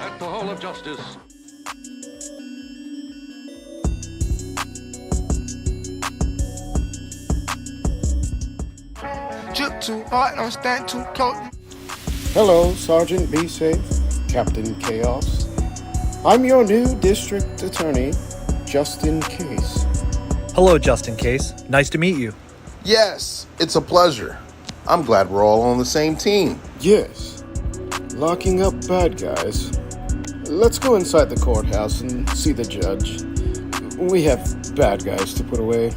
at the Hall of Justice. Jump too hard, don't stand too close. Hello, Sergeant Be Safe, Captain Chaos. I'm your new district attorney, just in case. Hello, just in case. Nice to meet you. Yes, it's a pleasure. I'm glad we're all on the same team. Yes, locking up bad guys. Let's go inside the courthouse and see the judge. We have bad guys to put away.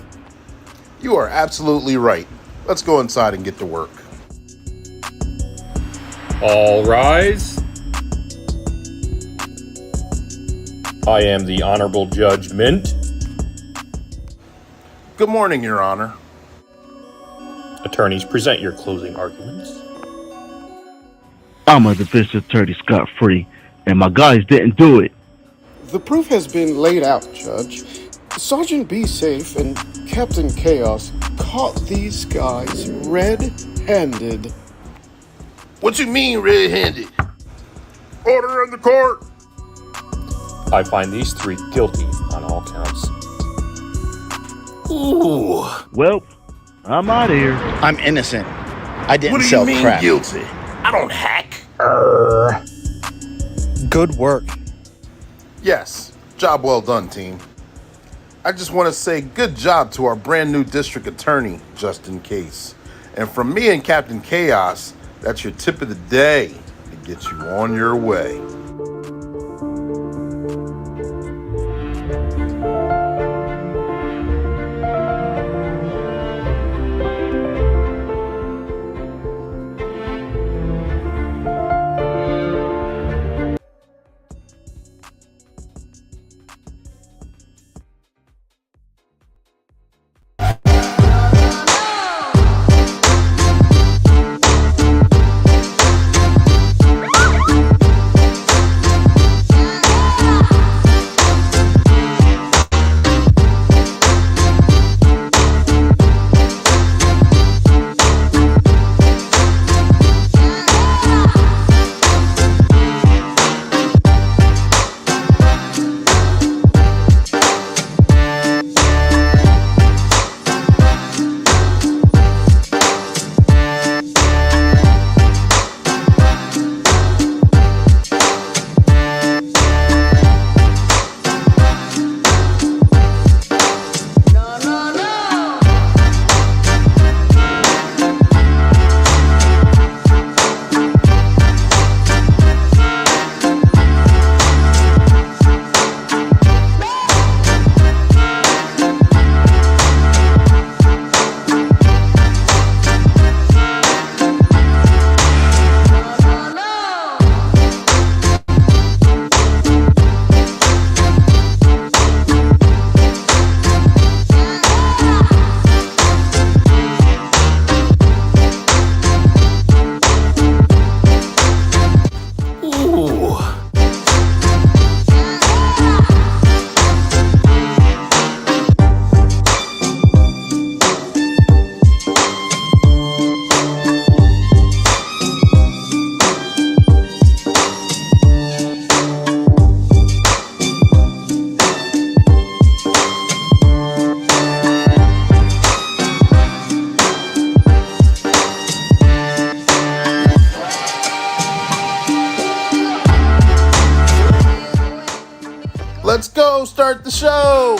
You are absolutely right. Let's go inside and get to work. All rise. I am the Honorable Judge Mint. Good morning, Your Honor. Attorneys, present your closing arguments. I'm a defense attorney scot-free, and my guys didn't do it. The proof has been laid out, Judge. Sergeant Be Safe and Captain Chaos caught these guys red-handed. What you mean, red-handed? Order in the court! I find these three guilty on all counts. Ooh. Well, I'm out of here. I'm innocent. I didn't What do sell you mean crap. guilty? I don't hack. Good work. Yes, job well done, team. I just want to say good job to our brand new district attorney, just in case. And from me and Captain Chaos, that's your tip of the day to get you on your way. Let's go start the show.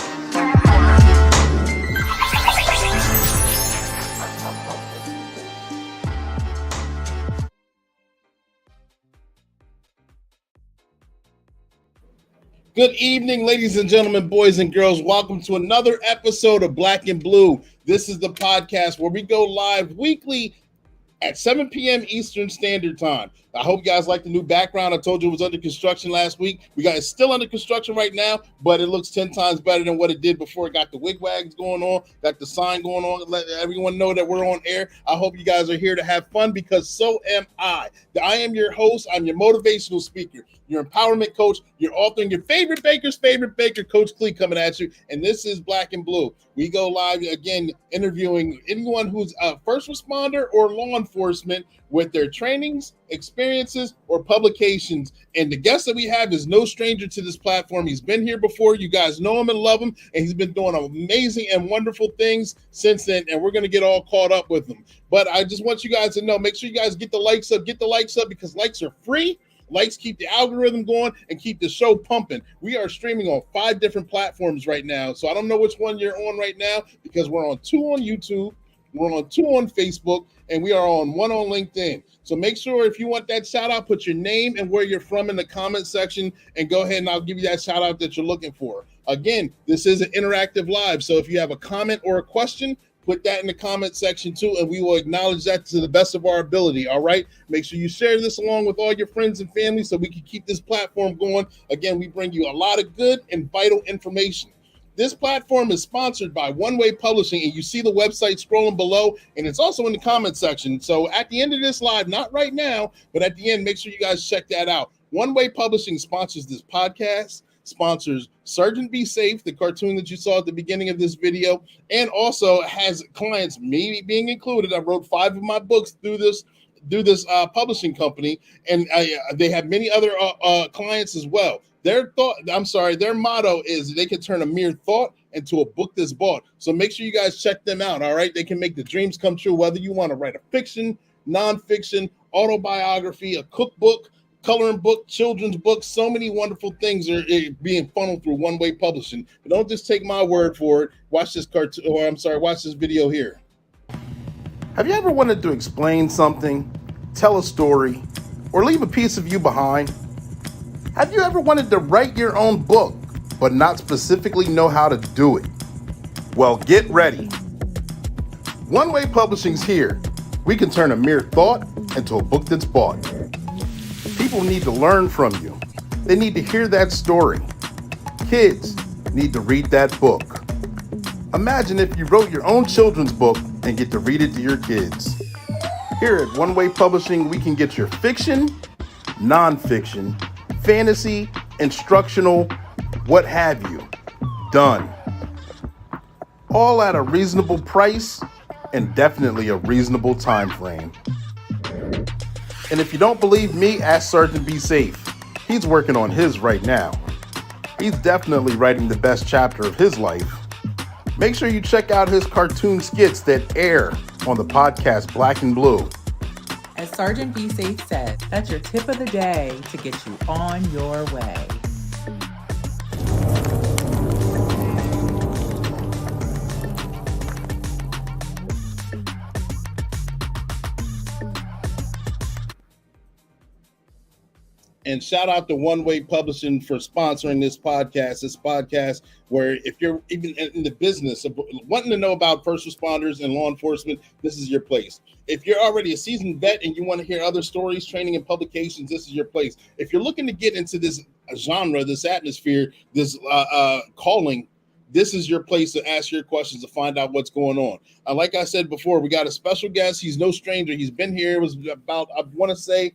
Good evening, ladies and gentlemen, boys and girls. Welcome to another episode of Black and Blue. This is the podcast where we go live weekly at 7 p.m. Eastern Standard Time. I hope you guys like the new background. I told you it was under construction last week. It's still under construction right now, but it looks 10 times better than what it did before. It got the wigwags going on, got the sign going on, let everyone know that we're on air. I hope you guys are here to have fun because so am I. I am your host. I'm your motivational speaker, your empowerment coach, your author, and your favorite baker's favorite baker, Coach Clee, coming at you. And this is Black and Blue. We go live again, interviewing anyone who's a first responder or law enforcement enforcement with their trainings, experiences, or publications. And the guest that we have is no stranger to this platform. He's been here before. You guys know him and love him, and he's been doing amazing and wonderful things since then, and we're going to get all caught up with him. But I just want you guys to know, make sure you guys get the likes up, because likes are free. Likes keep the algorithm going and keep the show pumping. We are streaming on 5 different platforms right now. So I don't know which one you're on right now, because we're on 2 on YouTube, we're on 2 on Facebook, and we are on 1 on LinkedIn. So make sure if you want that shout out, put your name and where you're from in the comment section, and go ahead and I'll give you that shout out that you're looking for. Again, this is an interactive live. So if you have a comment or a question, put that in the comment section too, and we will acknowledge that to the best of our ability. All right. Make sure you share this along with all your friends and family so we can keep this platform going. Again, we bring you a lot of good and vital information. This platform is sponsored by One Way Publishing, and you see the website scrolling below, and it's also in the comment section. So at the end of this live, not right now, but at the end, make sure you guys check that out. One Way Publishing sponsors this podcast, sponsors Sergeant Be Safe, the cartoon that you saw at the beginning of this video, and also has clients, me being included. I wrote 5 of my books through this publishing company, and they have many other clients as well. Their motto is they can turn a mere thought into a book that's bought. So make sure you guys check them out. All right, they can make the dreams come true, whether you want to write a fiction, nonfiction, autobiography, a cookbook, coloring book, children's book. So many wonderful things are being funneled through One Way Publishing. But don't just take my word for it. Watch this watch this video here. Have you ever wanted to explain something, tell a story, or leave a piece of you behind? Have you ever wanted to write your own book, but not specifically know how to do it? Well, get ready. One Way Publishing's here. We can turn a mere thought into a book that's bought. People need to learn from you. They need to hear that story. Kids need to read that book. Imagine if you wrote your own children's book and get to read it to your kids. Here at One Way Publishing, we can get your fiction, nonfiction, fantasy, instructional, what have you, done. All at a reasonable price and definitely a reasonable time frame. And if you don't believe me, ask Sergeant Be Safe. He's working on his right now. He's definitely writing the best chapter of his life. Make sure you check out his cartoon skits that air on the podcast Black and Blue. As Sergeant Be Safe said, that's your tip of the day to get you on your way. And shout out to One Way Publishing for sponsoring this podcast. Where if you're even in the business of wanting to know about first responders and law enforcement, this is your place. If you're already a seasoned vet and you want to hear other stories, training, and publications, this is your place. If you're looking to get into this genre, this atmosphere, this calling, this is your place to ask your questions to find out what's going on. Like I said before, we got a special guest. He's no stranger. He's been here. It was about, I want to say,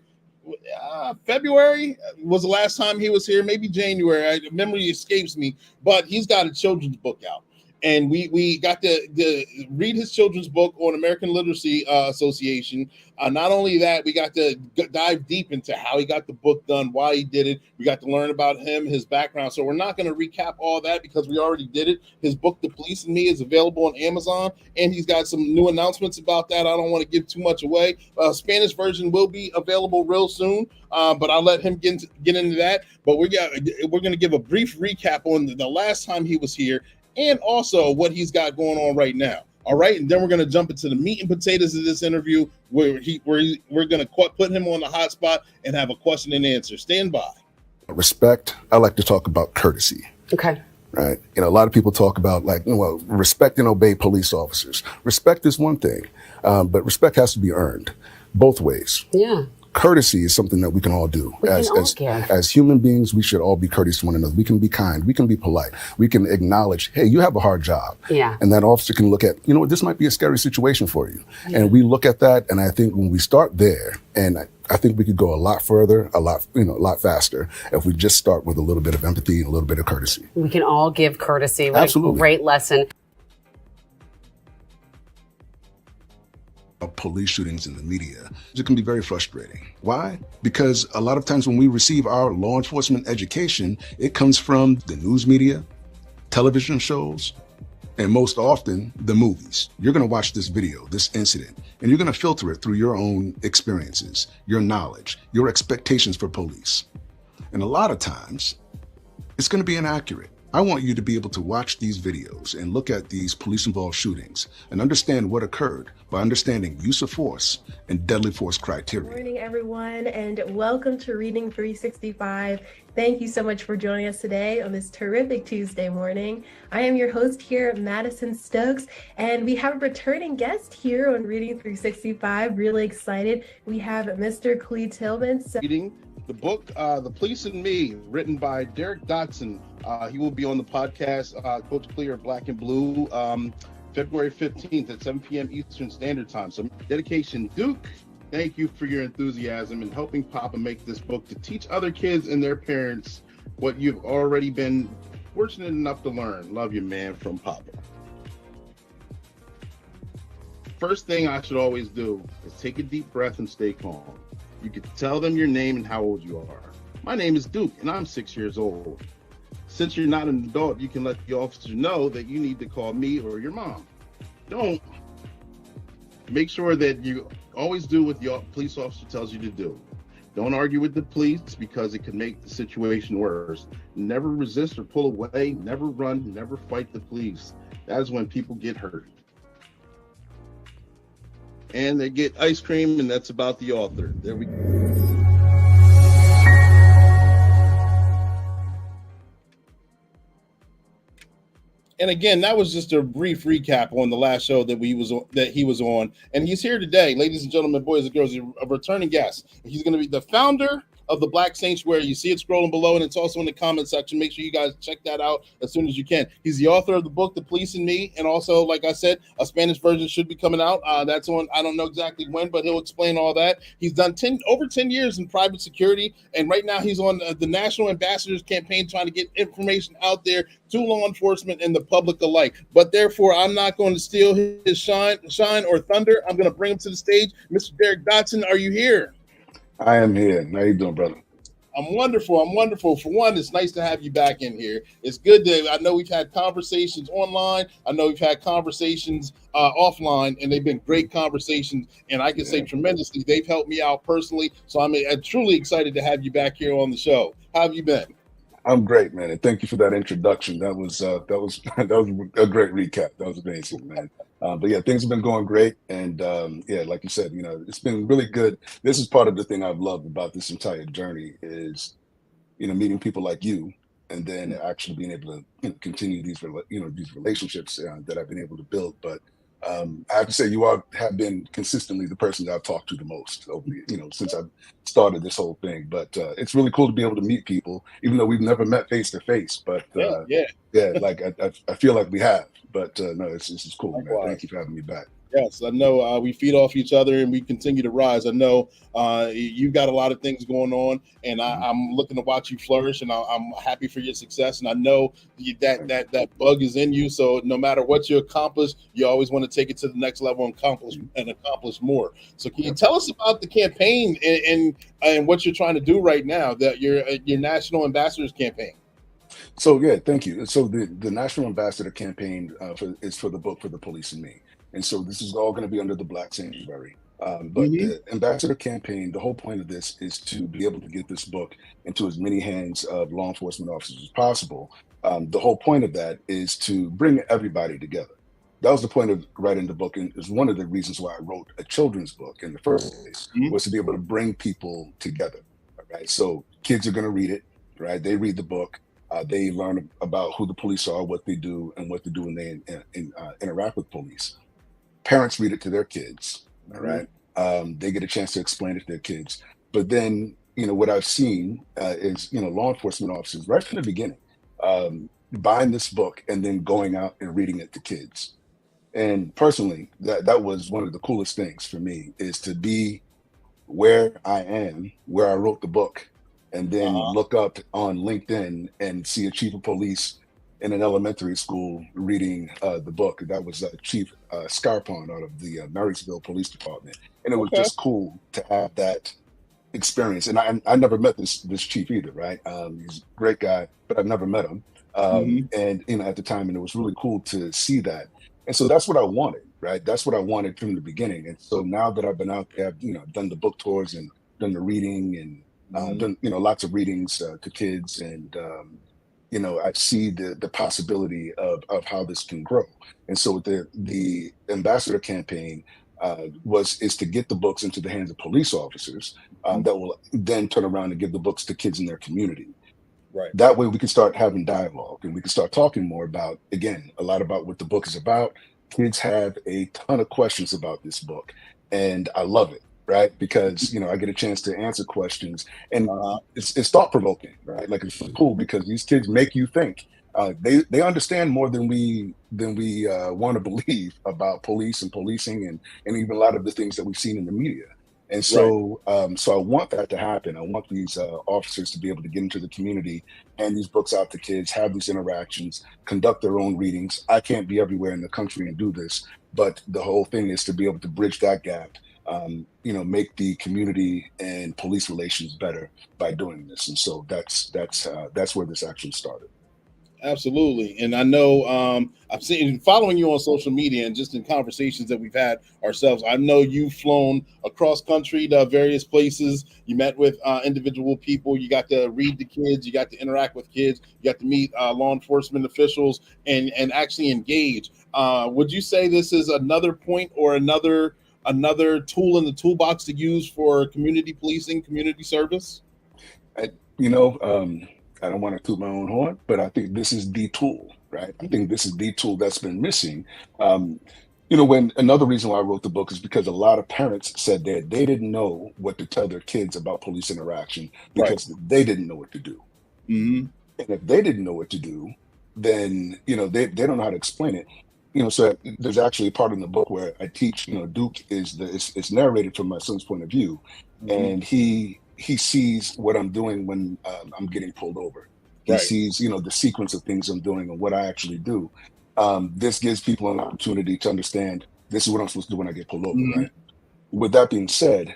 February was the last time he was here, maybe January. Memory escapes me, but he's got a children's book out. And we got to read his children's book on American Literacy Association. Not only that, we got to dive deep into how he got the book done, why he did it. We got to learn about him, his background. So we're not going to recap all that because we already did it. His book, The Police and Me, is available on Amazon, and he's got some new announcements about that. I don't want to give too much away. Spanish version will be available real soon, but I'll let him get into that. But we're going to give a brief recap on the last time he was here, and also what he's got going on right now. All right, and then we're going to jump into the meat and potatoes of this interview, where we're going to put him on the hot spot and have a question and answer. Stand by. Respect. I like to talk about courtesy. Okay. Right. A lot of people talk about respect and obey police officers. Respect is one thing, but respect has to be earned both ways. Yeah. Courtesy is something that we can all do. As human beings, we should all be courteous to one another. We can be kind. We can be polite. We can acknowledge, hey, you have a hard job. Yeah. And that officer can look at, this might be a scary situation for you. Yeah. And we look at that, and I think when we start there, and I think we could go a lot further, a lot faster if we just start with a little bit of empathy and a little bit of courtesy. We can all give courtesy. What Absolutely. a great lesson. police shootings in the media, it can be very frustrating. Why? Because a lot of times when we receive our law enforcement education, it comes from the news media, television shows, and most often the movies. You're going to watch this video, this incident, and you're going to filter it through your own experiences, your knowledge, your expectations for police. And a lot of times it's going to be inaccurate. I want you to be able to watch these videos and look at these police-involved shootings and understand what occurred by understanding use of force and deadly force criteria. Good morning, everyone, and welcome to Reading 365. Thank you so much for joining us today on this terrific Tuesday morning. I am your host here, Madison Stokes, and we have a returning guest here on Reading 365. Really excited. We have Mr. Clee Tillman. Reading the book, The Police and Me, written by Derrick Dotson. He will be on the podcast, Coach Clear, Black and Blue, February 15th at 7 p.m. Eastern Standard Time. So dedication, Duke, thank you for your enthusiasm in helping Papa make this book to teach other kids and their parents what you've already been fortunate enough to learn. Love you, man, from Papa. First thing I should always do is take a deep breath and stay calm. You can tell them your name and how old you are. My name is Duke, and I'm 6 years old. Since you're not an adult, you can let the officer know that you need to call me or your mom. Don't. Make sure that you always do what the police officer tells you to do. Don't argue with the police because it could make the situation worse. Never resist or pull away. Never run. Never fight the police. That is when people get hurt. And they get ice cream, and that's about the author. There we go. And again, that was just a brief recap on the last show that he was on, and he's here today, ladies and gentlemen, boys and girls, a returning guest. He's going to be the founder of the Black Sanctuary. You see it scrolling below, and it's also in the comment section. Make sure you guys check that out as soon as you can. He's the author of the book, The Police and Me, and also, like I said, a Spanish version should be coming out. That's on, I don't know exactly when, but he'll explain all that. He's done over 10 years in private security, and right now he's on the National Ambassadors campaign trying to get information out there to law enforcement and the public alike. But therefore, I'm not going to steal his shine or thunder. I'm going to bring him to the stage. Mr. Derrick Dotson, are you here? I am here. How you doing, brother? I'm wonderful. For one, it's nice to have you back in here. It's good that I know we've had conversations online. I know we've had conversations offline, and they've been great conversations. And I can say tremendously, they've helped me out personally. So I'm truly excited to have you back here on the show. How have you been? I'm great, man, and thank you for that introduction. That was a great recap. That was amazing, man. But yeah, things have been going great, and yeah, like you said, it's been really good. This is part of the thing I've loved about this entire journey is, meeting people like you, and then actually being able to continue these relationships that I've been able to build. But I have to say, you have been consistently the person that I've talked to the most over since I've started this whole thing. But it's really cool to be able to meet people, even though we've never met face to face. But like I feel like we have. But no, this is cool, man. Thank you for having me back. Yes, I know we feed off each other and we continue to rise. I know you've got a lot of things going on, and I'm looking to watch you flourish, and I'm happy for your success. And I know that bug is in you. So no matter what you accomplish, you always want to take it to the next level and accomplish more. So can you tell us about the campaign and what you're trying to do right now, that your National Ambassadors campaign? So yeah, thank you. So the National Ambassador campaign is for the book, For the Police and Me. And so this is all going to be under the Black Sanctuary. But the Ambassador campaign, the whole point of this is to be able to get this book into as many hands of law enforcement officers as possible. The whole point of that is to bring everybody together. That was the point of writing the book, and is one of the reasons why I wrote a children's book in the first place, was to be able to bring people together. Right? So kids are going to read it, right? They read the book. They learn about who the police are, what they do, and what they do when they interact with police. Parents read it to their kids, all right? They get a chance to explain it to their kids. But then, what I've seen is, law enforcement officers right from the beginning buying this book and then going out and reading it to kids. And personally, that was one of the coolest things for me, is to be where I am, where I wrote the book, and then look up on LinkedIn and see a chief of police in an elementary school reading the book. That was Chief Scarpon out of the Marysville Police Department, and it was Okay. just cool to have that experience. And I never met this chief either, right? He's a great guy, but I've never met him. And at the time, and it was really cool to see that. And so that's what I wanted, right? That's what I wanted from the beginning. And so now that I've been out there, I've done the book tours and done the reading and done lots of readings to kids, and I see the possibility of how this can grow. And so the ambassador campaign is to get the books into the hands of police officers that will then turn around and give the books to kids in their community. Right. That way we can start having dialogue, and we can start talking more about, again, a lot about what the book is about. Kids have a ton of questions about this book, and I love it, right? Because I get a chance to answer questions, and it's thought provoking, right? Like, it's cool because these kids make you think. They understand more than we want to believe about police and policing, and even a lot of the things that we've seen in the media. And so, so I want that to happen. I want these officers to be able to get into the community, hand these books out to kids, have these interactions, conduct their own readings. I can't be everywhere in the country and do this, but the whole thing is to be able to bridge that gap, make the community and police relations better by doing this. And so that's where this actually started. Absolutely. And I know I've seen, following you on social media and just in conversations that we've had ourselves, I know you've flown across country to various places. You met with individual people. You got to read to kids. You got to interact with kids. You got to meet law enforcement officials and actually engage. Would you say this is another point or another tool in the toolbox to use for community policing, community service? I don't want to toot my own horn, but I think this is the tool, right? I think this is the tool that's been missing. When another reason why I wrote the book is because a lot of parents said that they didn't know what to tell their kids about police interaction because they didn't know what to do. And if they didn't know what to do, then, they don't know how to explain it. So there's actually a part in the book where I teach, Duke it's narrated from my son's point of view, and he sees what I'm doing when I'm getting pulled over. He sees, the sequence of things I'm doing and what I actually do. This gives people an opportunity to understand this is what I'm supposed to do when I get pulled over, right? With that being said,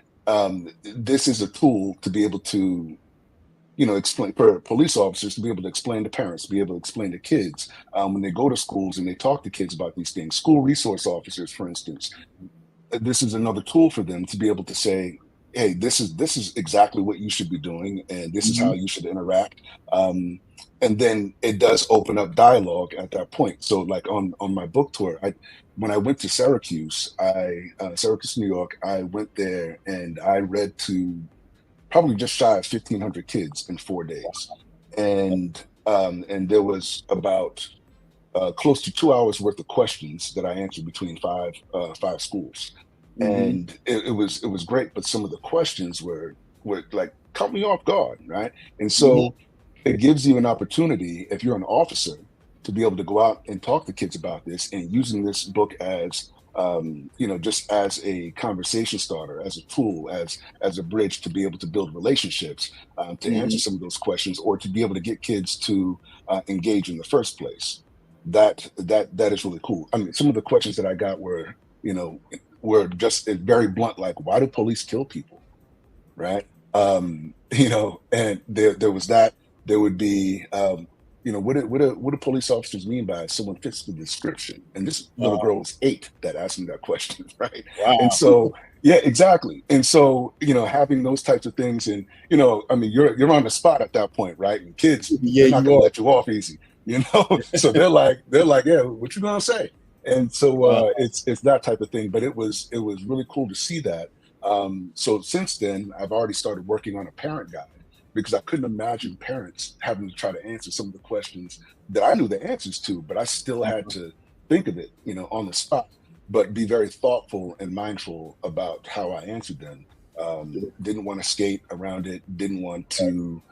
this is a tool to be able to, explain for police officers to be able to explain to parents, to be able to explain to kids when they go to schools and they talk to kids about these things. School resource officers, for instance, this is another tool for them to be able to say, hey, this is exactly what you should be doing, and this is how you should interact. And then it does open up dialogue at that point. So, like on my book tour, when I went to Syracuse, New York, I went there and I read to probably just shy of 1,500 kids in 4 days, and there was about close to 2 hours worth of questions that I answered between five schools. And it was great, but some of the questions were like caught me off guard, right? And so it gives you an opportunity, if you're an officer, to be able to go out and talk to kids about this, and using this book as just as a conversation starter, as a tool, as a bridge to be able to build relationships, to answer some of those questions, or to be able to get kids to engage in the first place. That is really cool. I mean, some of the questions that I got were just very blunt, like, why do police kill people, right? And there was that. There would be, what do police officers mean by someone fits the description? And this little girl was 8 that asked me that question, right? Wow. And so, yeah, exactly. And so, having those types of things, and you're on the spot at that point, right? And kids, they're not gonna let you off easy, So they're like, yeah, what you gonna say? And so it's that type of thing. But it was really cool to see that. So since then, I've already started working on a parent guide, because I couldn't imagine parents having to try to answer some of the questions that I knew the answers to, but I still had to think of it, on the spot, but be very thoughtful and mindful about how I answered them. Didn't want to skate around it. Didn't want to,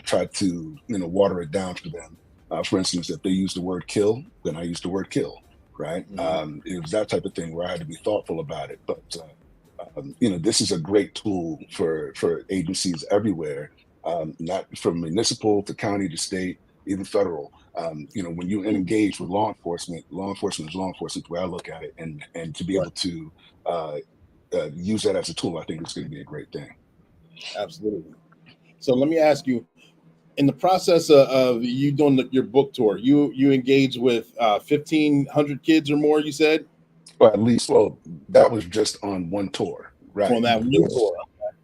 try to, water it down for them. For instance, if they use the word kill, then I use the word kill, right? It was that type of thing where I had to be thoughtful about it. But, this is a great tool for agencies everywhere, not from municipal to county to state, even federal. When you engage with law enforcement is law enforcement, the way I look at it, and to be able to use that as a tool, I think it's going to be a great thing. Absolutely. So let me ask you, in the process of you doing your book tour, you engage with 1,500 kids or more, you said? Or at least, well, that was just on one tour, right? On that one tour.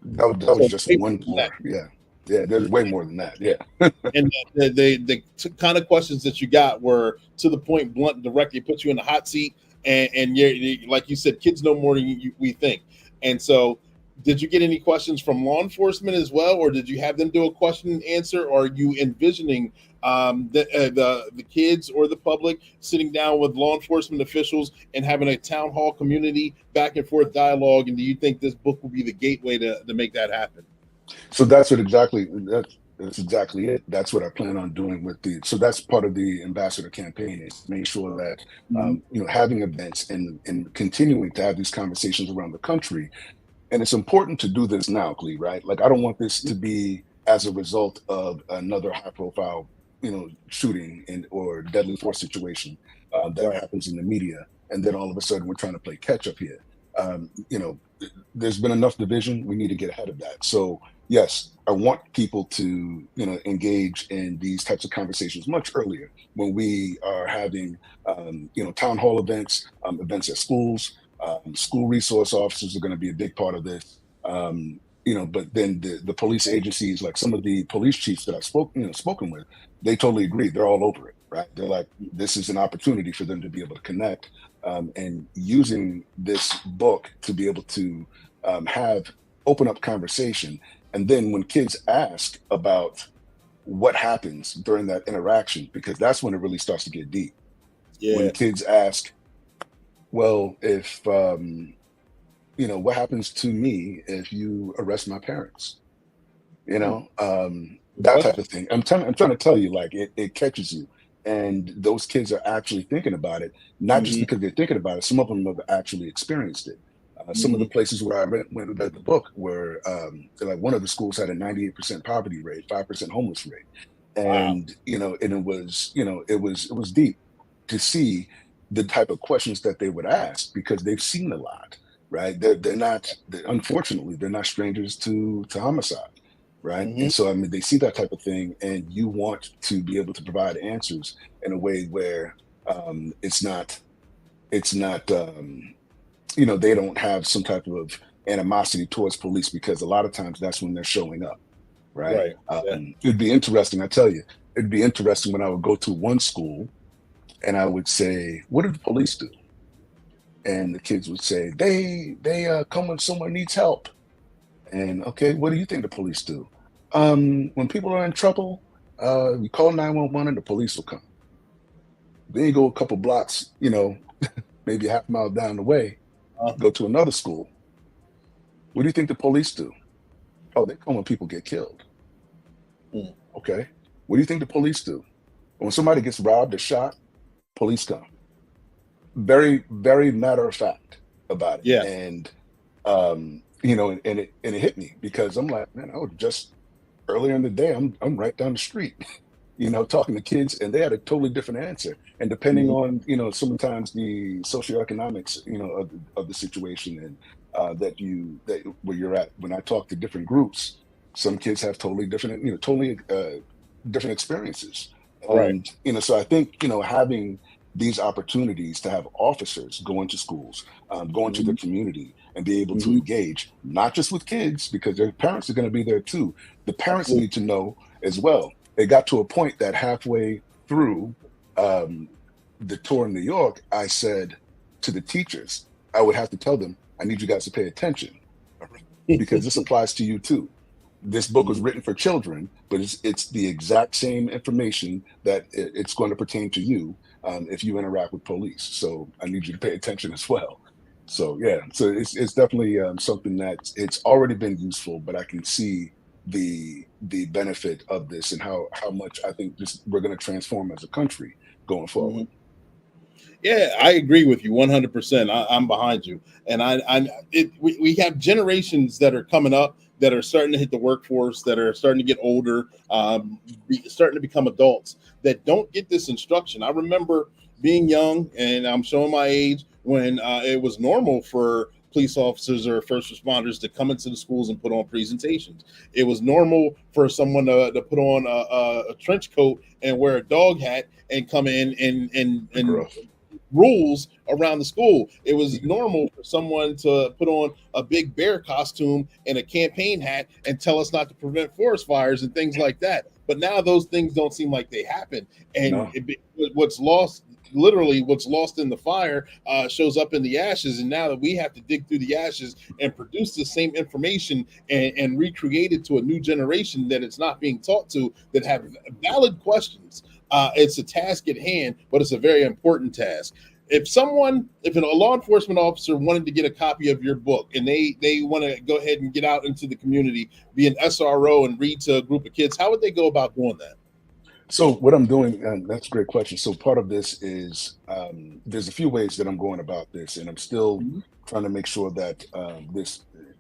That was just one tour. Yeah. Yeah, there's way more than that. Yeah. And the kind of questions that you got were to the point, blunt, directly, put you in the hot seat. And you're, like you said, kids know more than we think. And so did you get any questions from law enforcement as well? Or did you have them do a question and answer? Or are you envisioning the kids or the public sitting down with law enforcement officials and having a town hall community back and forth dialogue? And do you think this book will be the gateway to make that happen? So that's exactly it. That's what I plan on doing so that's part of the ambassador campaign, is make sure that having events and continuing to have these conversations around the country. And it's important to do this now, Clee, right? Like, I don't want this to be as a result of another high profile, shooting or deadly force situation that happens in the media. And then all of a sudden we're trying to play catch up here. There's been enough division. We need to get ahead of that. So yes, I want people to, engage in these types of conversations much earlier when we are having, town hall events, events at schools. School resource officers are going to be a big part of this. But then the police agencies, like some of the police chiefs that I've spoken with, they totally agree. They're all over it, right? They're like, this is an opportunity for them to be able to connect, and using this book to be able to open up conversation. And then when kids ask about what happens during that interaction, because that's when it really starts to get deep. Yeah. When kids ask, well, if, what happens to me if you arrest my parents? That type of thing. I'm trying to tell you, like, it catches you. And those kids are actually thinking about it, not just because they're thinking about it. Some of them have actually experienced it. Some of the places where I went and read the book were, like, one of the schools had a 98% poverty rate, 5% homeless rate. And, and it was deep to see the type of questions that they would ask, because they've seen a lot, right? Unfortunately, they're not strangers to homicide, right? And so, they see that type of thing, and you want to be able to provide answers in a way where it's not, they don't have some type of animosity towards police, because a lot of times that's when they're showing up, right? It'd be interesting, I tell you, it'd be interesting when I would go to one school and I would say, what do the police do? And the kids would say, they come when someone needs help. And okay, what do you think the police do? When people are in trouble, we call 911 and the police will come. Then you go a couple blocks, maybe a half mile down the way, go to another school. What do you think the police do? Oh, they come when people get killed. Okay. What do you think the police do? When somebody gets robbed or shot, police come. Very, very matter of fact about it. Yeah. And and it hit me, because I'm like, man, I was just earlier in the day, I'm right down the street, talking to kids, and they had a totally different answer. And depending on, sometimes the socioeconomics, of the situation, and where you're at. When I talk to different groups, some kids have totally different, different experiences. And, so I think, having these opportunities to have officers go into schools, go into the community, and be able to engage, not just with kids, because their parents are going to be there too. The parents need to know as well. It got to a point that halfway through the tour in New York, I said to the teachers, I would have to tell them, I need you guys to pay attention, because this applies to you too. This book was written for children, but it's the exact same information that it's going to pertain to you if you interact with police. So I need you to pay attention as well. So yeah, so it's definitely something that it's already been useful, but I can see the benefit of this and how much I think we're going to transform as a country going forward. Yeah, I agree with you 100%. I'm behind you, and we have generations that are coming up that are starting to hit the workforce, that are starting to get older, starting to become adults, that don't get this instruction. I remember being young, and I'm showing my age, when it was normal for police officers or first responders to come into the schools and put on presentations. It was normal for someone to put on a trench coat and wear a dog hat and come in and rules around the school. It was normal for someone to put on a big bear costume and a campaign hat and tell us not to prevent forest fires and things like that. But now those things don't seem like they happen. And what's lost in the fire shows up in the ashes. And now that we have to dig through the ashes and produce the same information and recreate it to a new generation that it's not being taught to, that have valid questions. It's a task at hand, but it's a very important task. If a law enforcement officer wanted to get a copy of your book and they want to go ahead and get out into the community, be an SRO and read to a group of kids, how would they go about doing that? So what I'm doing, and that's a great question. So part of this is there's a few ways that I'm going about this, and I'm still trying to make sure that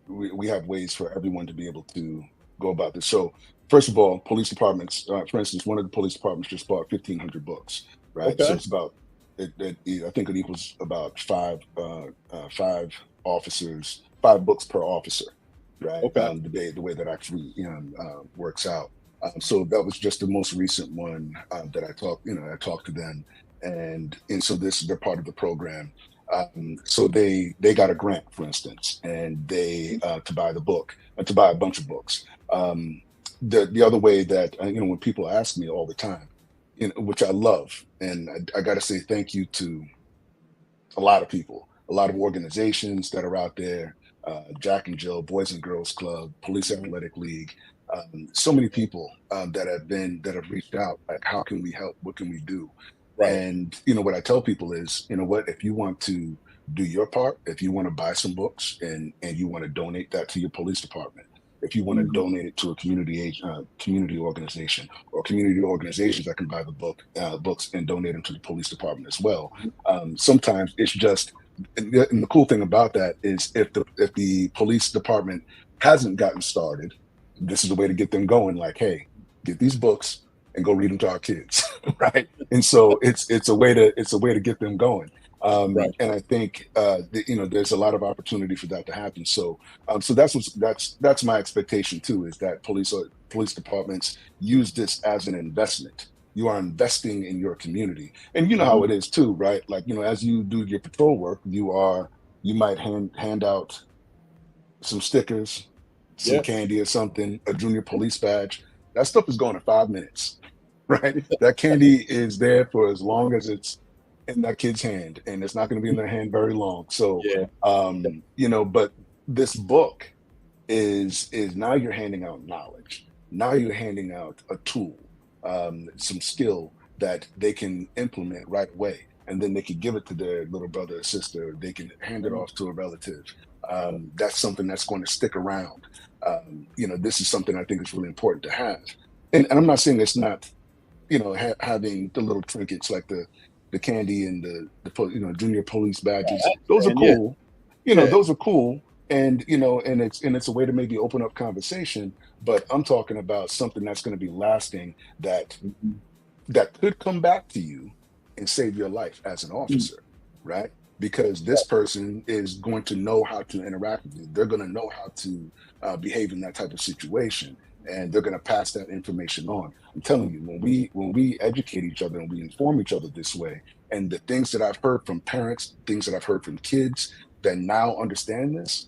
we have ways for everyone to be able to go about this. So first of all, police departments, for instance, one of the police departments just bought 1,500 books, right? Okay. So it's about, I think it equals about five officers, 5 books per officer, right? Okay. The way that actually works out. So that was just the most recent one that I talked to them, and so they're part of the program. So they got a grant, for instance, and they to buy the book, to buy a bunch of books. The other way that when people ask me all the time, which I love, and I got to say thank you to a lot of people, a lot of organizations that are out there, Jack and Jill, Boys and Girls Club, Police Athletic League. So many people that have reached out, like, how can we help? What can we do? Right. And what I tell people is, if you want to do your part, if you want to buy some books and you want to donate that to your police department, if you want to donate it to a community organization, or community organizations that can buy the books and donate them to the police department as well. Sometimes it's just, and the cool thing about that is if the police department hasn't gotten started, this is a way to get them going. Like, hey, get these books and go read them to our kids, right? And so it's a way to get them going. Right. And I think there's a lot of opportunity for that to happen. So that's my expectation too, is that police departments use this as an investment. You are investing in your community, and you know how it is too, right? Like, as you do your patrol work, you might hand out some stickers, some candy or something, a junior police badge. That stuff is going in 5 minutes, right? That candy is there for as long as it's in that kid's hand, and it's not going to be in their hand very long. So, but this book is now you're handing out knowledge. Now you're handing out a tool, some skill that they can implement right away, and then they can give it to their little brother or sister. They can hand it off to a relative. That's something that's going to stick around. This is something I think is really important to have. And I'm not saying it's not, having the little trinkets like the candy and the junior police badges. Those are cool. Those are cool. And, and it's a way to maybe open up conversation, but I'm talking about something that's going to be lasting, that could come back to you and save your life as an officer, right? Because this person is going to know how to interact with you. They're going to know how to behave in that type of situation, and they're going to pass that information on. I'm telling you, when we educate each other and we inform each other this way, and the things that I've heard from parents, things that I've heard from kids that now understand this,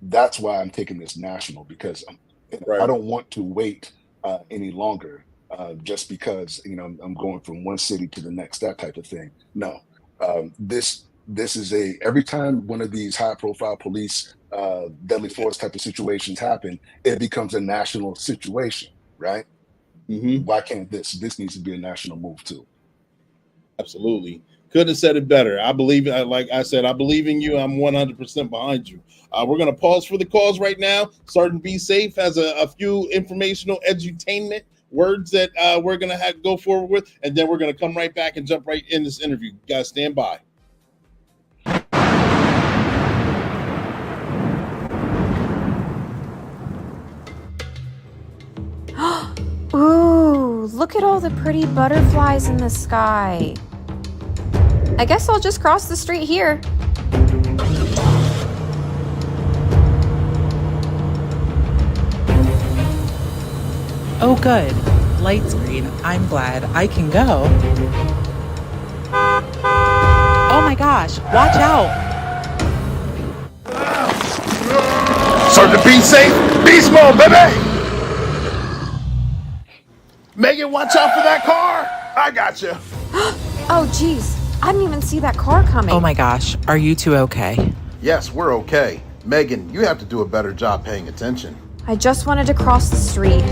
that's why I'm taking this national, because I don't want to wait any longer just because I'm going from one city to the next, that type of thing. No. This is every time one of these high profile police deadly force type of situations happen, it becomes a national situation, right? Why can't this needs to be a national move too? Absolutely. Couldn't have said it better. I believe, like I said, I believe in you. I'm 100% behind you. We're going to pause for the cause right now. Sergeant Be Safe has a few informational edutainment words that we're going to go forward with, and then we're going to come right back and jump right in this interview. You guys stand by. look at all the pretty butterflies in the sky. I guess I'll just cross the street here. Oh, good. Light's green. I'm glad I can go. Oh my gosh, watch out. Sergeant, be safe. Beast mode, baby. Megan, watch out for that car. I got you. Oh, geez. I didn't even see that car coming. Oh my gosh, are you two okay? Yes, we're okay. Megan, you have to do a better job paying attention. I just wanted to cross the street.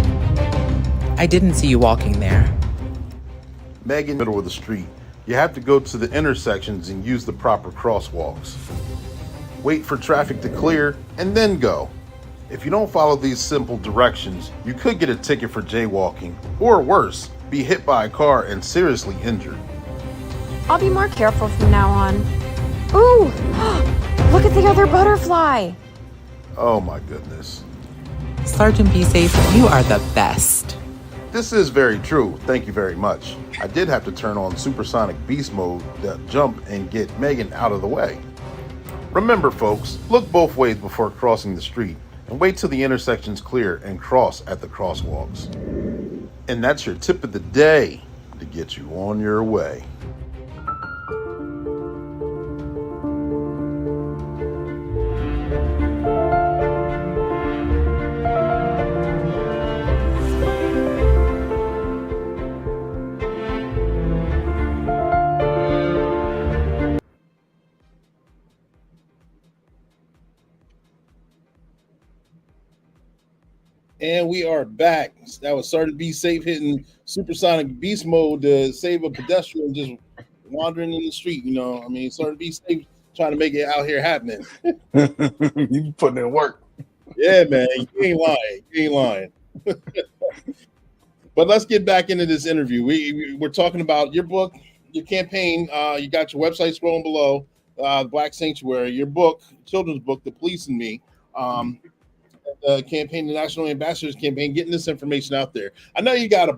I didn't see you walking there. Megan, middle of the street. You have to go to the intersections and use the proper crosswalks. Wait for traffic to clear and then go. If you don't follow these simple directions, you could get a ticket for jaywalking, or worse, be hit by a car and seriously injured. I'll be more careful from now on. Ooh! Look at the other butterfly! Oh my goodness. Sergeant Be Safe, you are the best. This is very true. Thank you very much. I did have to turn on supersonic beast mode to jump and get Megan out of the way. Remember, folks, look both ways before crossing the street and wait till the intersection's clear and cross at the crosswalks. And that's your tip of the day to get you on your way. And we are back. That was Sergeant Be Safe hitting supersonic beast mode to save a pedestrian just wandering in the street. You know, I mean, Sergeant Be Safe trying to make it out here happening. You putting in work. Yeah, man, you ain't lying. You ain't lying. But let's get back into this interview. We're talking about your book, your campaign. You got your website scrolling below, Black Sanctuary, your book, children's book, The Police and Me. Campaign, the National Ambassadors Campaign, getting this information out there. I know you got a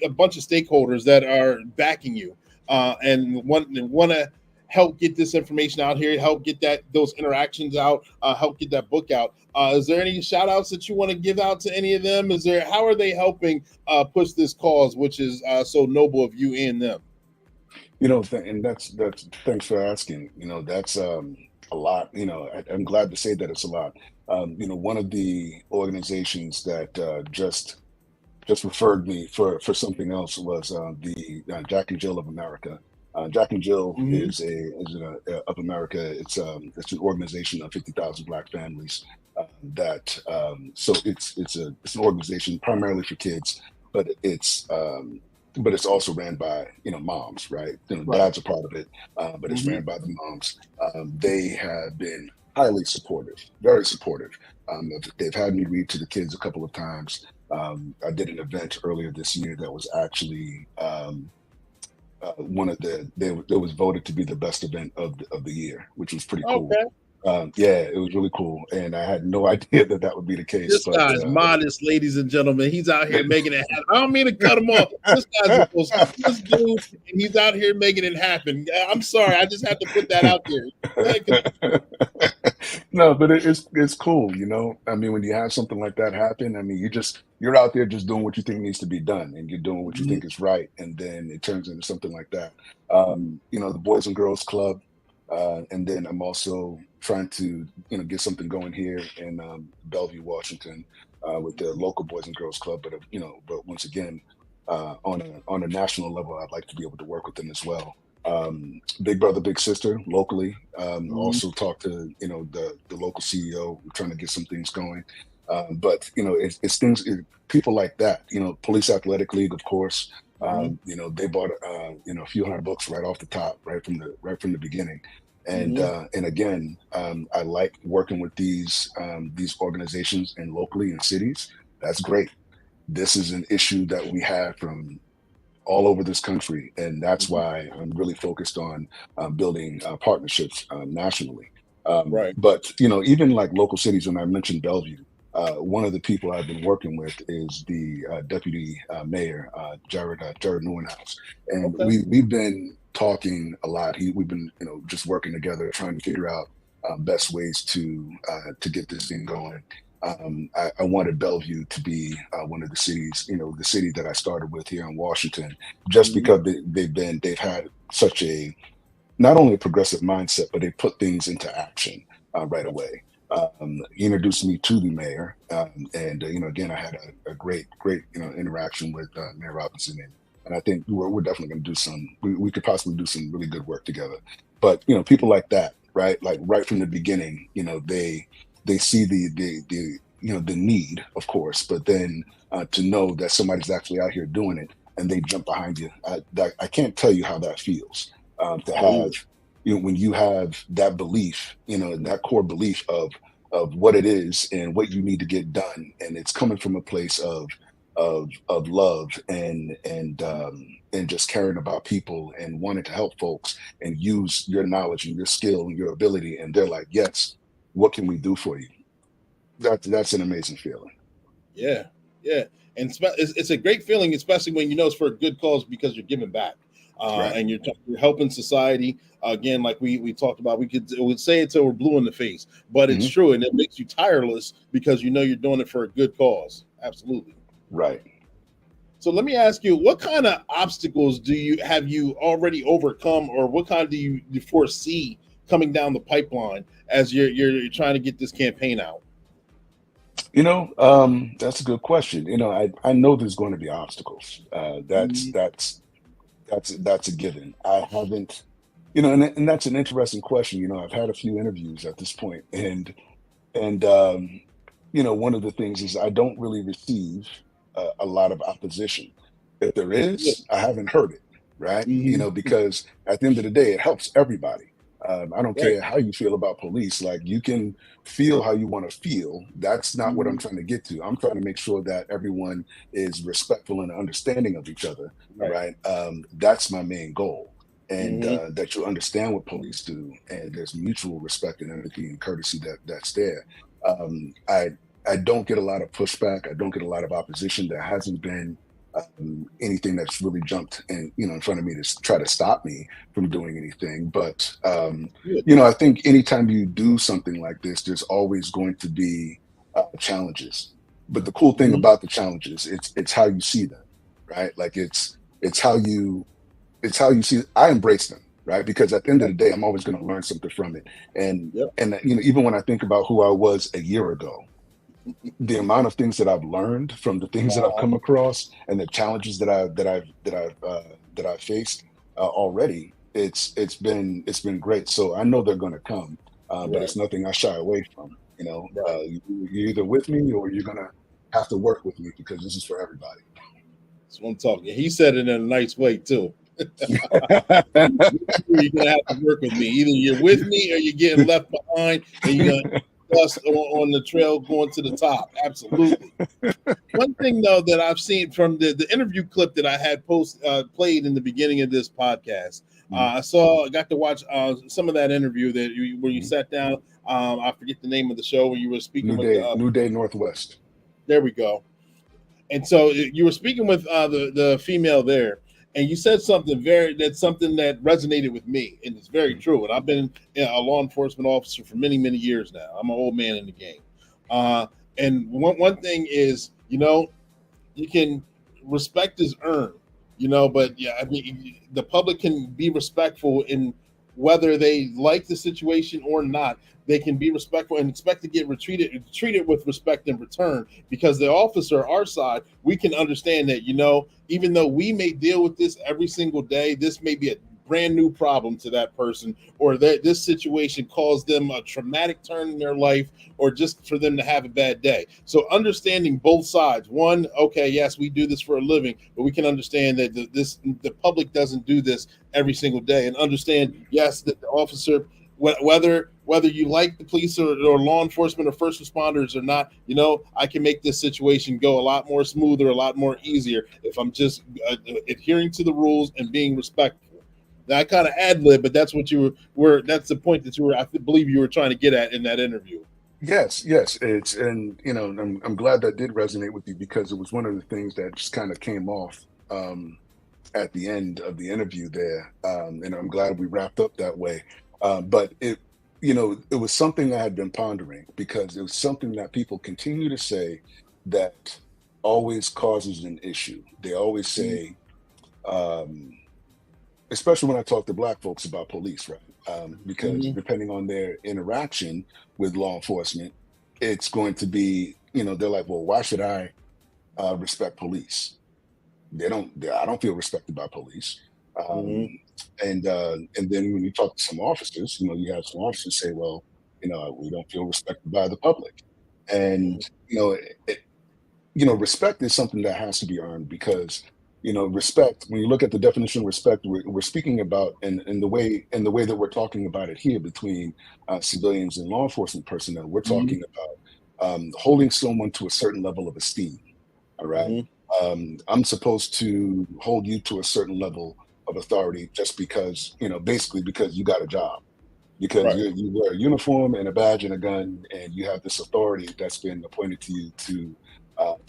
bunch of stakeholders that are backing you and want to help get this information out here, help get those interactions out, help get that book out. Is there any shout outs that you want to give out to any of them? How are they helping push this cause, which is so noble of you and them? You know, and that's thanks for asking. You know, that's a lot. You know, I'm glad to say that it's a lot. You know, one of the organizations that just referred me for something else was the Jack and Jill of America. Jack and Jill is of America. It's an organization of 50,000 Black families. So it's an organization primarily for kids, but it's also ran by moms, right? Dads are part of it, but it's ran by the moms. They have been highly supportive, very supportive. They've had me read to the kids a couple of times. I did an event earlier this year that was actually it was voted to be the best event of the year, which was pretty cool. Okay. Yeah, it was really cool, and I had no idea that would be the case. This guy's modest, ladies and gentlemen. He's out here making it happen. I don't mean to cut him off. This guy's the most this dude, and he's out here making it happen. I'm sorry, I just have to put that out there. No, but it's cool, I mean, when you have something like that happen, I mean, you're out there just doing what you think needs to be done, and you're doing what you think is right, and then it turns into something like that. The Boys and Girls Club, and then I'm also trying to get something going here in Bellevue, Washington, with the local Boys and Girls Club. But once again, on a national level, I'd like to be able to work with them as well. Big Brother, Big Sister locally. Also talk to the local CEO. We're trying to get some things going. But it's things, people like that. Police Athletic League, of course. They bought a few hundred books right off the top, right from the beginning. And again, I like working with these organizations and locally in cities. That's great. This is an issue that we have from all over this country, and that's why I'm really focused on building partnerships nationally. Right. But even like local cities, when I mentioned Bellevue, one of the people I've been working with is the deputy mayor, Jared Neuenhouse, and we've been talking a lot. We've been just working together, trying to figure out best ways to get this thing going. I wanted Bellevue to be one of the cities, the city that I started with here in Washington, just because they've had such a not only a progressive mindset, but they put things into action right away. He introduced me to the mayor, and again, I had a great interaction with Mayor Robinson, and I think we're definitely going to do some. We could possibly do some really good work together. But people like that, right? Like right from the beginning, they see the need, of course, but then to know that somebody's actually out here doing it and they jump behind you. I can't tell you how that feels to have. When you have that belief, that core belief of what it is and what you need to get done, and it's coming from a place of love and just caring about people and wanting to help folks and use your knowledge and your skill and your ability, and they're like, yes, what can we do for you? That's an amazing feeling. Yeah, and it's a great feeling, especially when it's for a good cause because you're giving back. Right. And you're helping society again, like we talked about. We would say it till we're blue in the face, but it's true, and it makes you tireless because you're doing it for a good cause. Absolutely, right. So let me ask you, what kind of obstacles have you already overcome, or what kind do you foresee coming down the pipeline as you're trying to get this campaign out? That's a good question. I know there's going to be obstacles. That's a given. I haven't, and that's an interesting question. I've had a few interviews at this point, and one of the things is I don't really receive a lot of opposition. If there is, I haven't heard it, right? Because at the end of the day, it helps everybody. I don't care how you feel about police. Like, you can feel how you want to feel. That's not what I'm trying to get to. I'm trying to make sure that everyone is respectful and understanding of each other. Right. That's my main goal. And that you understand what police do, and there's mutual respect and empathy and courtesy that's there. I don't get a lot of pushback. I don't get a lot of opposition. There hasn't been anything that's really jumped in front of me to try to stop me from doing anything. But I think anytime you do something like this, there's always going to be challenges. But the cool thing about the challenges, it's how you see them, right? Like it's how you see. I embrace them, right? Because at the end of the day, I'm always going to learn something from it. And even when I think about who I was a year ago, the amount of things that I've learned from the things that I've come across and the challenges that I've faced already, it's been great. So I know they're going to come, but it's nothing I shy away from. You're either with me or you're going to have to work with me, because this is for everybody. That's what I'm talking. He said it in a nice way too. You're gonna have to work with me. Either you're with me or you're getting left behind, and you're gonna us on the trail going to the top. Absolutely. One thing though that I've seen from the interview clip that I had played in the beginning of this podcast, I got to watch some of that interview where you sat down. I forget the name of the show where you were speaking New Day Northwest. There we go. And so you were speaking with the female there, and you said something that resonated with me, and it's very true. And I've been a law enforcement officer for many, many years now. I'm an old man in the game. And one thing is, you can respect is earned, but the public can be respectful in whether they like the situation or not. They can be respectful and expect to get treated with respect in return, because the officer, our side, we can understand that, even though we may deal with this every single day, this may be a brand new problem to that person, or that this situation caused them a traumatic turn in their life, or just for them to have a bad day. So understanding both sides. One, okay, yes, we do this for a living, but we can understand that the public doesn't do this every single day, and understand, yes, that the officer, whether you like the police or law enforcement or first responders or not, I can make this situation go a lot more smoother, a lot more easier if I'm just adhering to the rules and being respectful. Now, I kind of ad-lib, but that's what that's the point that I believe you were trying to get at in that interview. Yes, yes. I'm glad that did resonate with you because it was one of the things that just kind of came off at the end of the interview there, and I'm glad we wrapped up that way. But it was something I had been pondering because it was something that people continue to say that always causes an issue. They always say, um, especially when I talk to Black folks about police, right? Because depending on their interaction with law enforcement, it's going to be, they're like, well, why should I respect police? I don't feel respected by police. And then when you talk to some officers, you have some officers say, well, we don't feel respected by the public. And, it, respect is something that has to be earned because, respect, when you look at the definition of respect, we're speaking about in the way that we're talking about it here between civilians and law enforcement personnel, we're talking about holding someone to a certain level of esteem. All right. I'm supposed to hold you to a certain level of authority just because, basically because you got a job, because you wear a uniform and a badge and a gun, and you have this authority that's been appointed to you to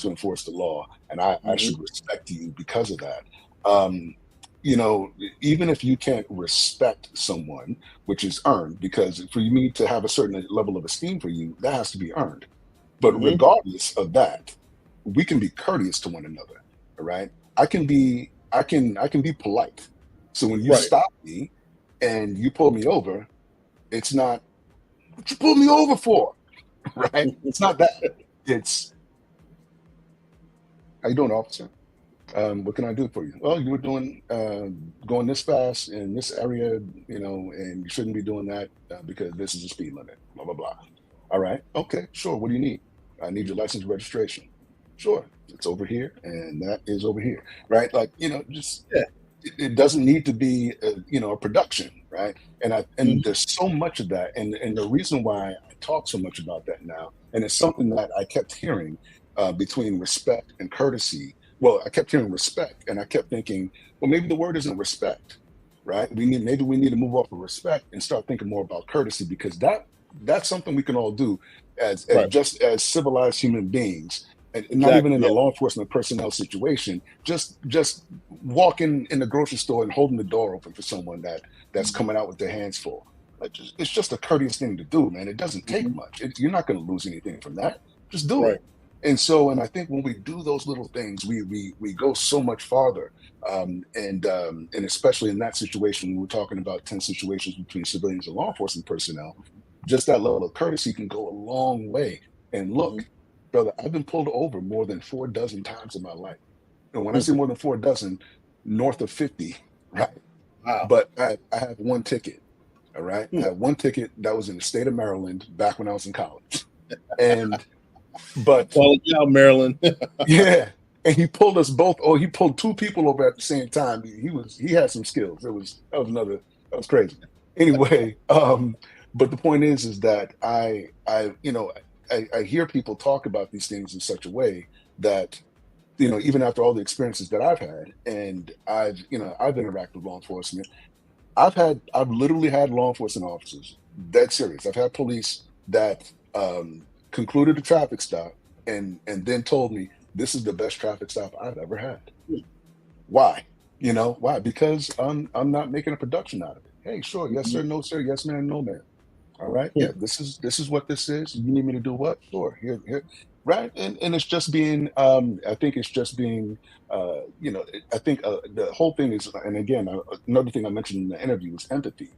enforce the law, and I should respect you because of that. Um, Even if you can't respect someone, which is earned, because for me to have a certain level of esteem for you, that has to be earned. But regardless of that, we can be courteous to one another. All right. I can be polite. So when you stop me and you pull me over, it's not what you pulled me over for. Right? It's not that. It's how you doing, officer? What can I do for you? Well, you were doing going this fast in this area, and you shouldn't be doing that because this is a speed limit. Blah blah blah. All right. Okay. Sure. What do you need? I need your license and registration. Sure. It's over here, and that is over here. Right. Like just it doesn't need to be a production, right? And there's so much of that, and the reason why I talk so much about that now, and it's something that I kept hearing between respect and courtesy. Well, I kept hearing respect, and I kept thinking, well, maybe the word isn't respect, right? Maybe we need to move off of respect and start thinking more about courtesy because that's something we can all do as just as civilized human beings, and not even in a law enforcement personnel situation. Just walking in the grocery store and holding the door open for someone that's coming out with their hands full. It's just a courteous thing to do, man. It doesn't take much. You're not going to lose anything from that. Just do it. And I think when we do those little things, we go so much farther. And especially in that situation, when we're talking about tense situations between civilians and law enforcement personnel, just that level of courtesy can go a long way. And look, brother, I've been pulled over more than 4 dozen times in my life. And when I say more than 4 dozen, north of 50, right? Wow. But I have one ticket. All right. I have one ticket that was in the state of Maryland back when I was in college. But Maryland. yeah. And he pulled us both. Oh, he pulled 2 people over at the same time. He had some skills. That was crazy. Anyway, but the point is that I hear people talk about these things in such a way that, even after all the experiences that I've had, and I've interacted with law enforcement, I've literally had law enforcement officers, dead serious. I've had police that concluded a traffic stop and then told me this is the best traffic stop I've ever had. Why? Why? Because I'm not making a production out of it. Hey, sure, yes sir, no sir, yes ma'am, no ma'am. All right, yeah, this is what this is. You need me to do what? Sure, here, right? And it's just being. I think it's just being. I think the whole thing is, and again, another thing I mentioned in the interview is empathy.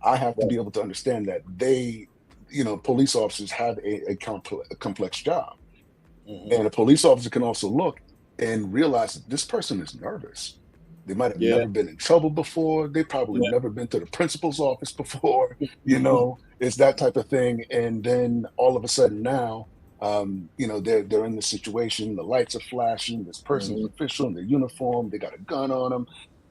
I have to be able to understand that police officers have a complex job, and a police officer can also look and realize that this person is nervous. They might have never been in trouble before. They probably never been to the principal's office before. It's that type of thing. And then all of a sudden now, they're in the situation. The lights are flashing. This person's official in their uniform. They got a gun on them,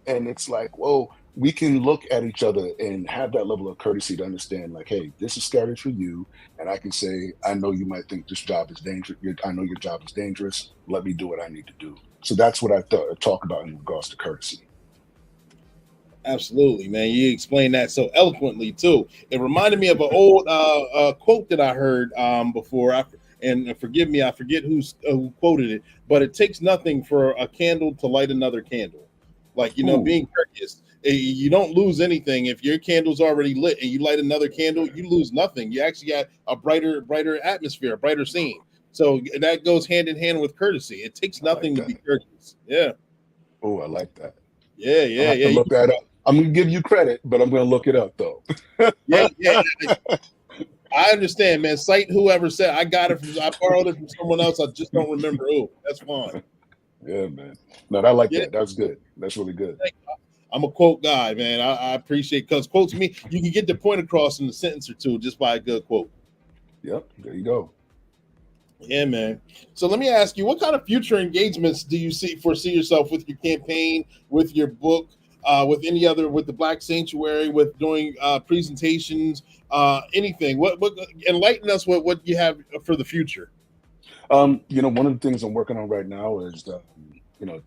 and it's like, whoa. We can look at each other and have that level of courtesy to understand, like, hey, this is scary for you, and I can say, I know you might think this job is dangerous. I know your job is dangerous. Let me do what I need to do. So that's what I talk about in regards to courtesy. Absolutely, man. You explained that so eloquently too. It reminded me of an old quote that I heard before. And forgive me, I forget who quoted it, but it takes nothing for a candle to light another candle. Like, Ooh. being courteous. You don't lose anything if your candle's already lit and you light another candle. You lose nothing. You actually got a brighter atmosphere, a brighter scene. So that goes hand in hand with courtesy. It takes nothing to be courteous. Yeah. Oh, I like that. Yeah, I'll yeah, have to yeah. look that up. I'm gonna give you credit, but I'm gonna look it up though. Yeah, yeah. I understand, man. Cite whoever said I borrowed it from someone else. I just don't remember who. That's fine. Yeah, man. No, I like Yeah. that. That's good. That's really good. I'm a quote guy, man. I appreciate, because quotes me, you can get the point across in a sentence or two just by a good quote. Yep, there you go. Yeah, man. So let me ask you, what kind of future engagements do you foresee yourself with your campaign, with your book, with the Black Sanctuary, with doing presentations, anything? What enlighten us what you have for the future? One of the things I'm working on right now is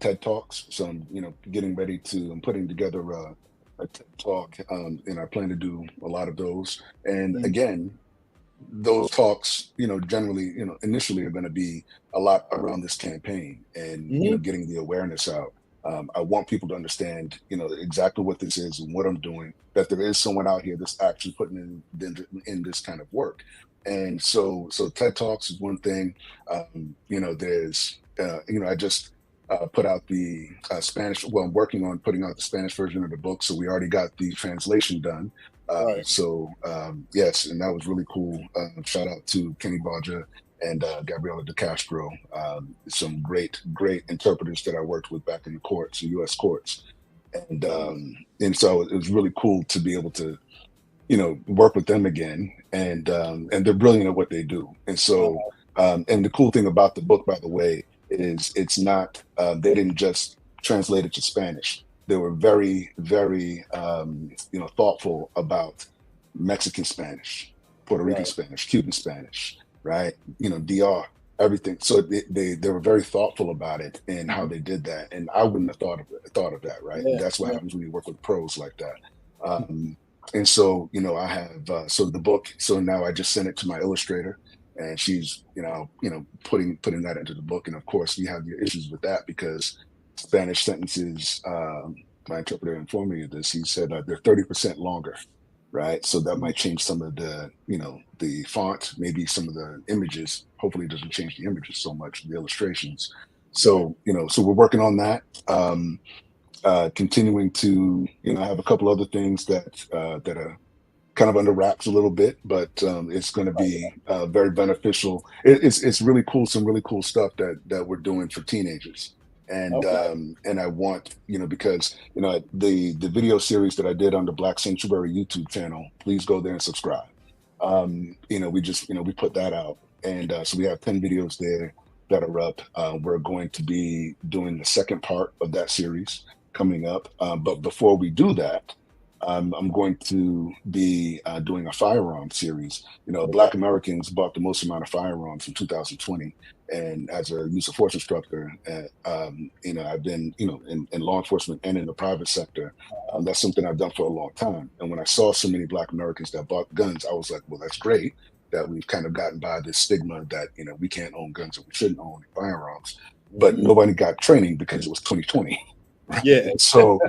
TED Talks. So I'm I'm putting together a TED Talk, and I plan to do a lot of those. And again, those talks, generally, initially are going to be a lot around this campaign and getting the awareness out. I want people to understand, exactly what this is and what I'm doing, that there is someone out here that's actually putting in this kind of work. And so TED Talks is one thing. There's, I just put out the Spanish. Well, I'm working on putting out the Spanish version of the book. So we already got the translation done. Right. Yes, and that was really cool. Shout out to Kenny Baja and Gabriela De Castro, some great interpreters that I worked with back in the courts, the U.S. courts, and so it was really cool to be able to, work with them again, and they're brilliant at what they do. And so, and the cool thing about the book, by the way, is it's not they didn't just translate it to Spanish. They were very, very, thoughtful about Mexican Spanish, Puerto Rican Spanish, Cuban Spanish, right? DR, everything. So they were very thoughtful about it and how they did that. And I wouldn't have thought of that, right? Yeah, That's what happens when you work with pros like that. And so, I have so the book. So now I just sent it to my illustrator, and she's, putting that into the book. And of course, we have your issues with that because Spanish sentences, my interpreter informed me of this. He said they're 30% longer, right? So that might change some of the, the font, maybe some of the images. Hopefully it doesn't change the images so much, the illustrations. So, so we're working on that. Continuing to, I have a couple other things that are kind of under wraps a little bit, but it's going to be very beneficial. It's really cool, some really cool stuff that we're doing for teenagers. And and I want, because the video series that I did on the Black Sanctuary YouTube channel, please go there and subscribe. We just we put that out, and so we have 10 videos there that are up. We're going to be doing the second part of that series coming up, but before we do that, I'm going to be doing a firearm series. Black Americans bought the most amount of firearms in 2020. And as a use of force instructor, I've been, in law enforcement and in the private sector. That's something I've done for a long time. And when I saw so many Black Americans that bought guns, I was like, well, that's great that we've kind of gotten by this stigma that, we can't own guns or we shouldn't own firearms. But nobody got training because it was 2020. Right? Yeah. So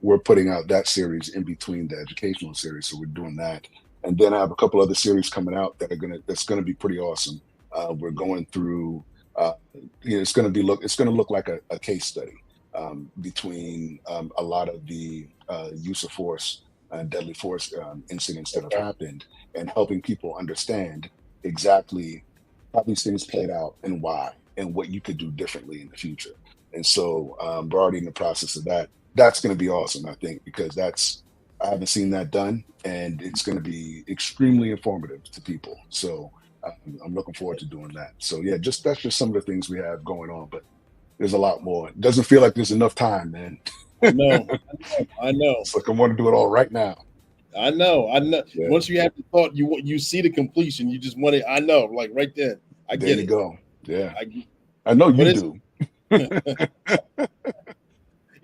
we're putting out that series in between the educational series. So we're doing that. And then I have a couple other series coming out that's gonna be pretty awesome. We're going through it's gonna look like a case study between a lot of the use of force and deadly force incidents that have happened, and helping people understand exactly how these things played out and why, and what you could do differently in the future. And so we're already in the process of that. That's going to be awesome, I think, because I haven't seen that done, and it's going to be extremely informative to people. So I'm looking forward to doing that. So yeah, that's just some of the things we have going on, but there's a lot more. It doesn't feel like there's enough time, man. No, I know. It's like I want to do it all right now. I know. Yeah. Once you have the thought, you see the completion. You just want it. I know, like right then. I There get you it. go. Yeah. I know you do.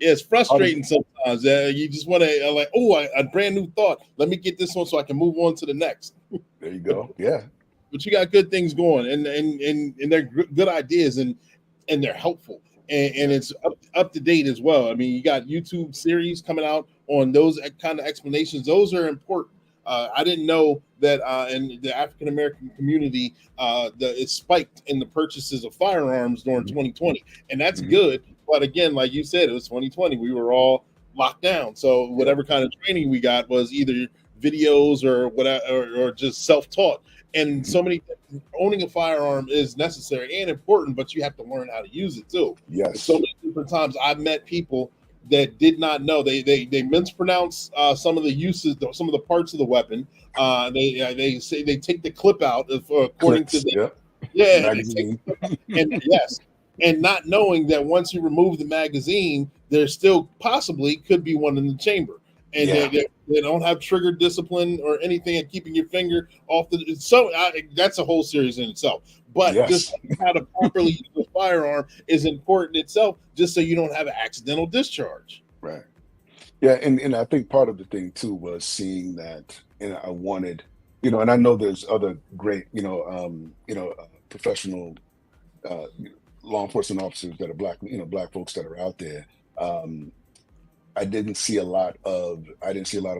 it's frustrating sometimes. You just want to like, a brand new thought. Let me get this one so I can move on to the next. There you go. Yeah. But you got good things going, and they're good ideas, and they're helpful, and it's up to date as well. I mean, you got YouTube series coming out on those kind of explanations. Those are important. I didn't know that in the African American community, it spiked in the purchases of firearms during 2020, and that's good. But again, like you said, it was 2020. We were all locked down, so whatever kind of training we got was either videos or whatever, or just self-taught. And so many owning a firearm is necessary and important, but you have to learn how to use it too. Yes. So many different times I've met people that did not know. They mispronounce some of the uses, some of the parts of the weapon. They say they take the clip out according to the and yes, and not knowing that once you remove the magazine, there still possibly could be one in the chamber. And they don't have trigger discipline or anything at keeping your finger off the. So that's a whole series in itself. But just how to properly use the firearm is important itself, just so you don't have an accidental discharge. Right. Yeah, and I think part of the thing too was seeing that, and I wanted, and I know there's other great, professional law enforcement officers that are black, black folks that are out there. I didn't see a lot of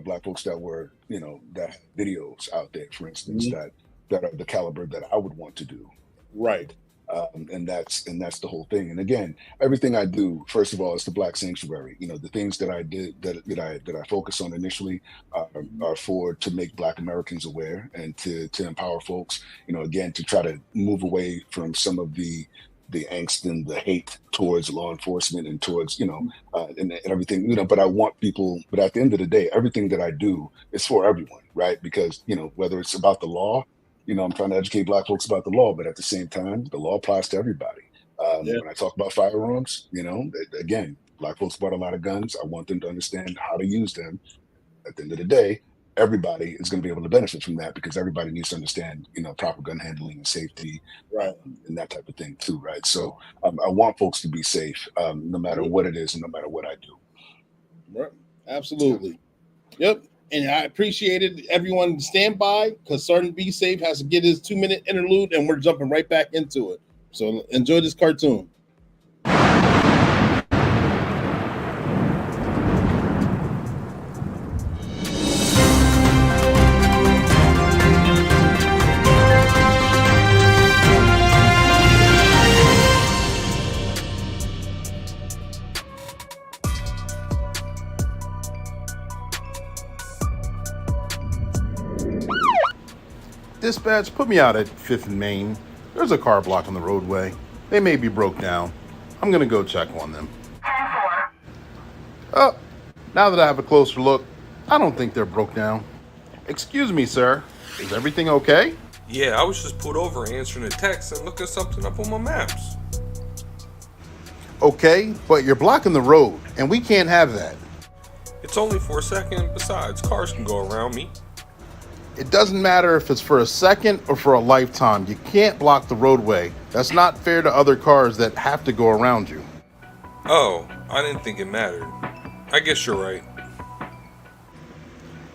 black folks that were, that had videos out there, for instance, that are the caliber that I would want to do. Right. And that's the whole thing. And again, everything I do, first of all, is the Black Sanctuary. The things that I did that I focus on initially are to make Black Americans aware and to empower folks, again, to try to move away from some of the angst and the hate towards law enforcement and towards, and everything, but I want people, but at the end of the day, everything that I do is for everyone, right? Because, whether it's about the law, I'm trying to educate Black folks about the law, but at the same time, the law applies to everybody. When I talk about firearms, again, Black folks bought a lot of guns. I want them to understand how to use them. At the end of the day, everybody is going to be able to benefit from that because everybody needs to understand, proper gun handling and safety, right, and that type of thing too, right? So I want folks to be safe, no matter what it is and no matter what I do. Right, absolutely, yep. And I appreciated everyone stand by because Sergeant Be Safe has to get his 2-minute interlude, and we're jumping right back into it. So enjoy this cartoon. Dispatch, put me out at 5th and Main. There's a car blocking the roadway. They may be broke down. I'm gonna go check on them. 10-4. Oh, now that I have a closer look, I don't think they're broke down. Excuse me, sir. Is everything okay? Yeah, I was just pulled over answering a text and looking something up on my maps. Okay, but you're blocking the road, and we can't have that. It's only for a second. Besides, cars can go around me. It doesn't matter if it's for a second or for a lifetime. You can't block the roadway. That's not fair to other cars that have to go around you. Oh, I didn't think it mattered. I guess you're right.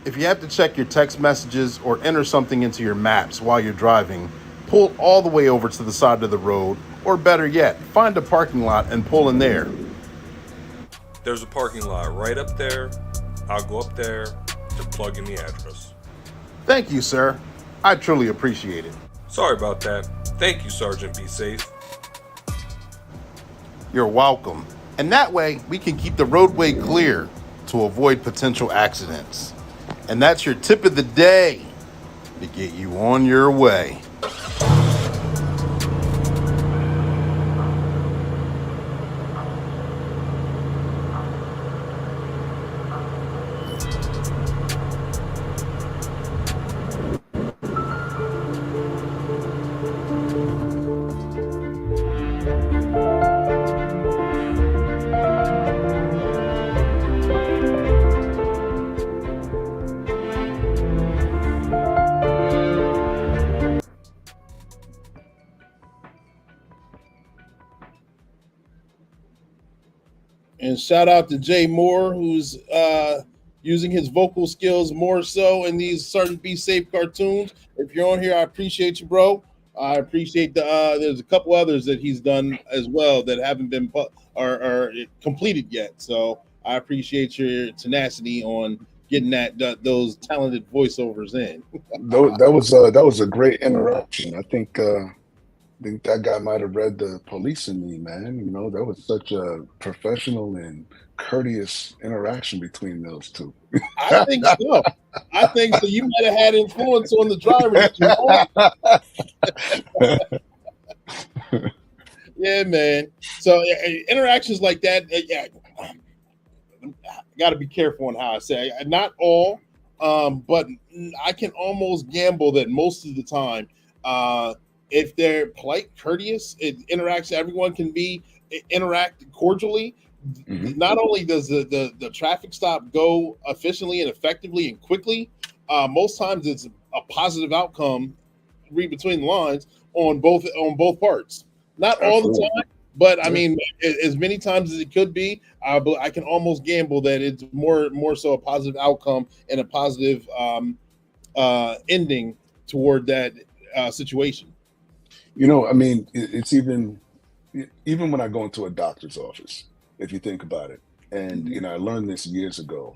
If you have to check your text messages or enter something into your maps while you're driving, pull all the way over to the side of the road, or better yet, find a parking lot and pull in there. There's a parking lot right up there. I'll go up there to plug in the address. Thank you, sir. I truly appreciate it. Sorry about that. Thank you, Sergeant Be Safe. You're welcome. And that way, we can keep the roadway clear to avoid potential accidents. And that's your tip of the day to get you on your way. And shout out to Jay Moore, who's using his vocal skills more so in these certain Be Safe cartoons. If you're on here, I appreciate you, bro. I appreciate there's a couple others that he's done as well that haven't been or completed yet. So I appreciate your tenacity on getting those talented voiceovers in. That was a great interaction. I think that guy might have read the police in me, man. You know, that was such a professional and courteous interaction between those two. I think so. I think so. You might have had influence on the driver. Yeah, man. So interactions like that, yeah, I got to be careful on how I say it. Not all, but I can almost gamble that most of the time, if they're polite, courteous, it interacts. Everyone can interact cordially. Mm-hmm. Not only does the traffic stop go efficiently and effectively and quickly, most times it's a positive outcome. Read between the lines on both parts. Not all the time, but I mean, as many times as it could be. But I can almost gamble that it's more so a positive outcome and a positive ending toward that situation. You know, I mean, it's even when I go into a doctor's office, if you think about it, and you know, I learned this years ago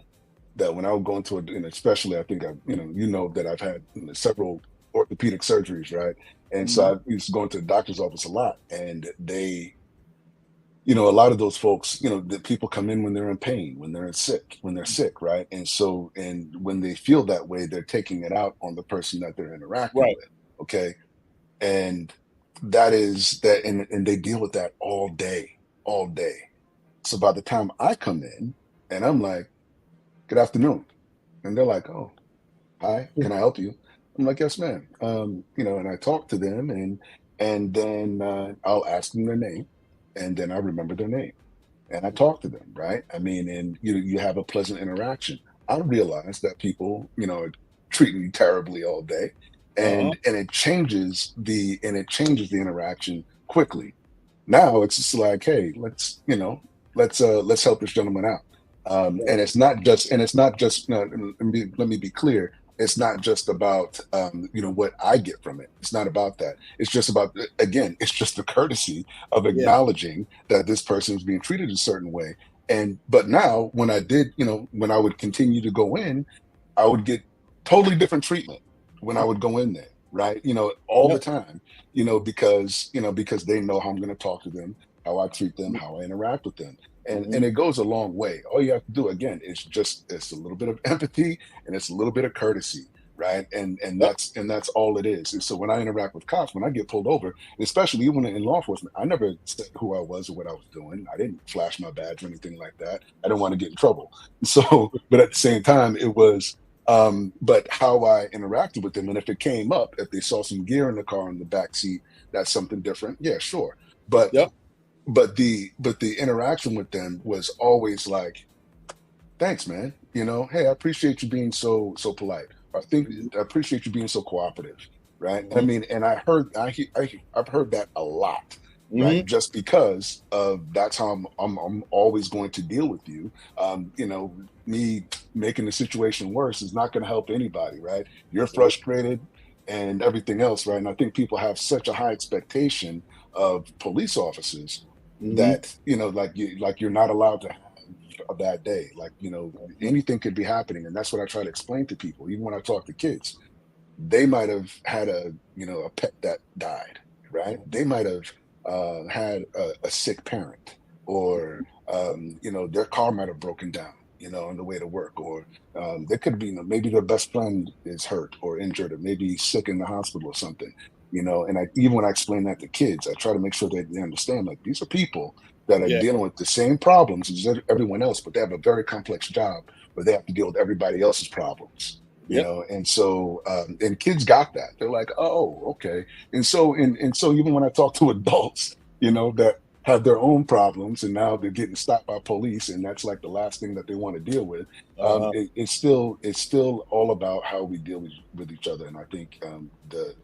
that when I would go into and especially I think that I've had several orthopedic surgeries, right? And so I used to go into the doctor's office a lot, and they, you know, a lot of those folks, you know, the people come in when they're in pain, when they're sick, right? And so, and when they feel that way, they're taking it out on the person that they're interacting with, okay? And that is that, and they deal with that all day. So by the time I come in and I'm like, good afternoon, and they're like, oh, hi, can I help you? I'm like, yes, ma'am. You know, and I talk to them, and then I'll ask them their name, and then I remember their name, and I talk to them, right? I mean, and you have a pleasant interaction. I realize that people, you know, are treating you terribly all day, and it changes the interaction quickly. Now it's just like, hey, let's help this gentleman out. And it's not just, let me be clear. It's not just about, what I get from it. It's not about that. It's just about, again, it's just the courtesy of acknowledging that this person is being treated a certain way. But now when I would continue to go in, I would get totally different treatment when I would go in there, right? You know, all the time, because they know how I'm going to talk to them, how I treat them, how I interact with them. And it goes a long way. All you have to do, again, it's a little bit of empathy and it's a little bit of courtesy, right? And that's all it is. And so when I interact with cops, when I get pulled over, especially even in law enforcement, I never said who I was or what I was doing. I didn't flash my badge or anything like that. I didn't want to get in trouble. So, but at the same time, it was, but how I interacted with them, and if it came up, if they saw some gear in the car in the back seat, that's something different. Yeah, sure. But the interaction with them was always like, thanks, man. You know, hey, I appreciate you being so polite. I appreciate you being so cooperative, right? I mean, and I've heard that a lot, right? Just because of that's how I'm always going to deal with you. Me making the situation worse is not going to help anybody, right? You're frustrated and everything else, right? And I think people have such a high expectation of police officers that you're not allowed to have a bad day. Like, anything could be happening, and that's what I try to explain to people. Even when I talk to kids, they might have had a pet that died, right? They might have had a sick parent, or their car might have broken down, on the way to work, or there could be maybe their best friend is hurt or injured, or maybe sick in the hospital or something. And even when I explain that to kids, I try to make sure that they understand, like, these are people that are dealing with the same problems as everyone else, but they have a very complex job where they have to deal with everybody else's problems, and so, and kids got that. They're like, oh, okay. And so even when I talk to adults, that have their own problems, and now they're getting stopped by police, and that's like the last thing that they want to deal with. It's still all about how we deal with each other. And I think the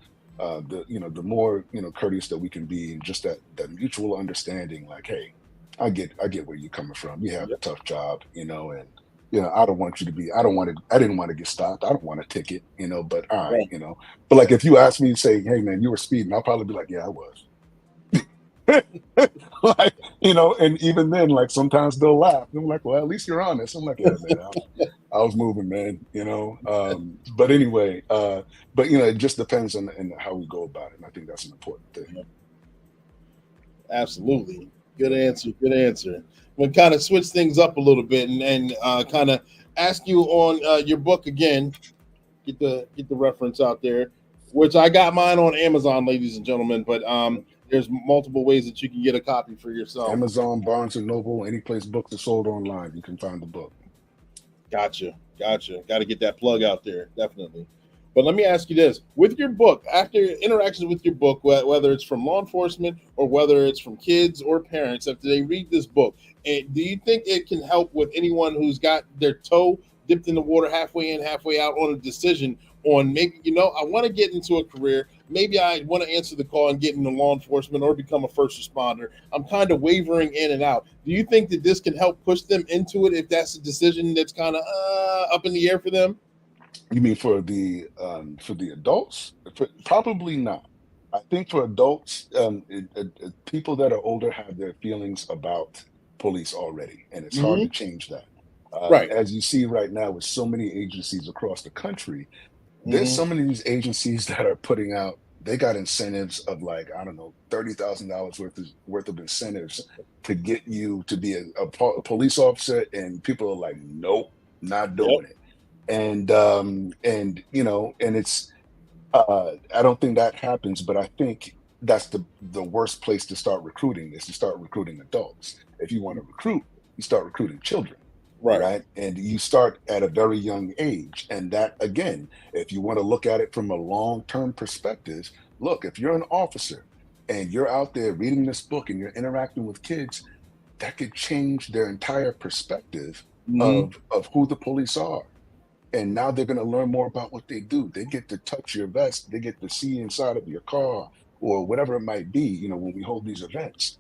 more courteous that we can be, and just that mutual understanding, like, hey, I get where you're coming from. You have a tough job, and I don't want you to be. I didn't want to get stopped. I don't want a ticket, But all right, But like if you ask me to say, hey man, you were speeding, I'll probably be like, yeah, I was. Like, and even then, like sometimes they'll laugh. I'm like, well, at least you're honest. I'm like, yeah, man, I was moving, man. But anyway, but it just depends on how we go about it. And I think that's an important thing. Absolutely. Good answer. Good answer. We'll kind of switch things up a little bit and kind of ask you on your book again. Get the reference out there, which I got mine on Amazon, ladies and gentlemen. But there's multiple ways that you can get a copy for yourself. Amazon, Barnes and Noble, any place books are sold online, you can find the book. Gotcha. Got to get that plug out there, definitely. But let me ask you this: with your book, after interactions with your book, whether it's from law enforcement or whether it's from kids or parents, after they read this book, and do you think it can help with anyone who's got their toe dipped in the water halfway in, halfway out on a decision on maybe, I want to get into a career. Maybe I want to answer the call and get into law enforcement or become a first responder. I'm kind of wavering in and out. Do you think that this can help push them into it if that's a decision that's kind of up in the air for them? You mean for the adults? Probably not. I think for adults, people that are older have their feelings about police already, and it's hard to change that. Right. As you see right now with so many agencies across the country, there's so many of these agencies that are putting out, they got incentives of like, I don't know, $30,000 worth of incentives to get you to be a police officer. And people are like, nope, not doing it. And it's, I don't think that happens, but I think that's the worst place to start recruiting is to start recruiting adults. If you want to recruit, you start recruiting children. Right. And you start at a very young age. And that, again, if you want to look at it from a long-term perspective, look, if you're an officer and you're out there reading this book and you're interacting with kids, that could change their entire perspective of who the police are. And now they're going to learn more about what they do. They get to touch your vest. They get to see inside of your car or whatever it might be, when we hold these events.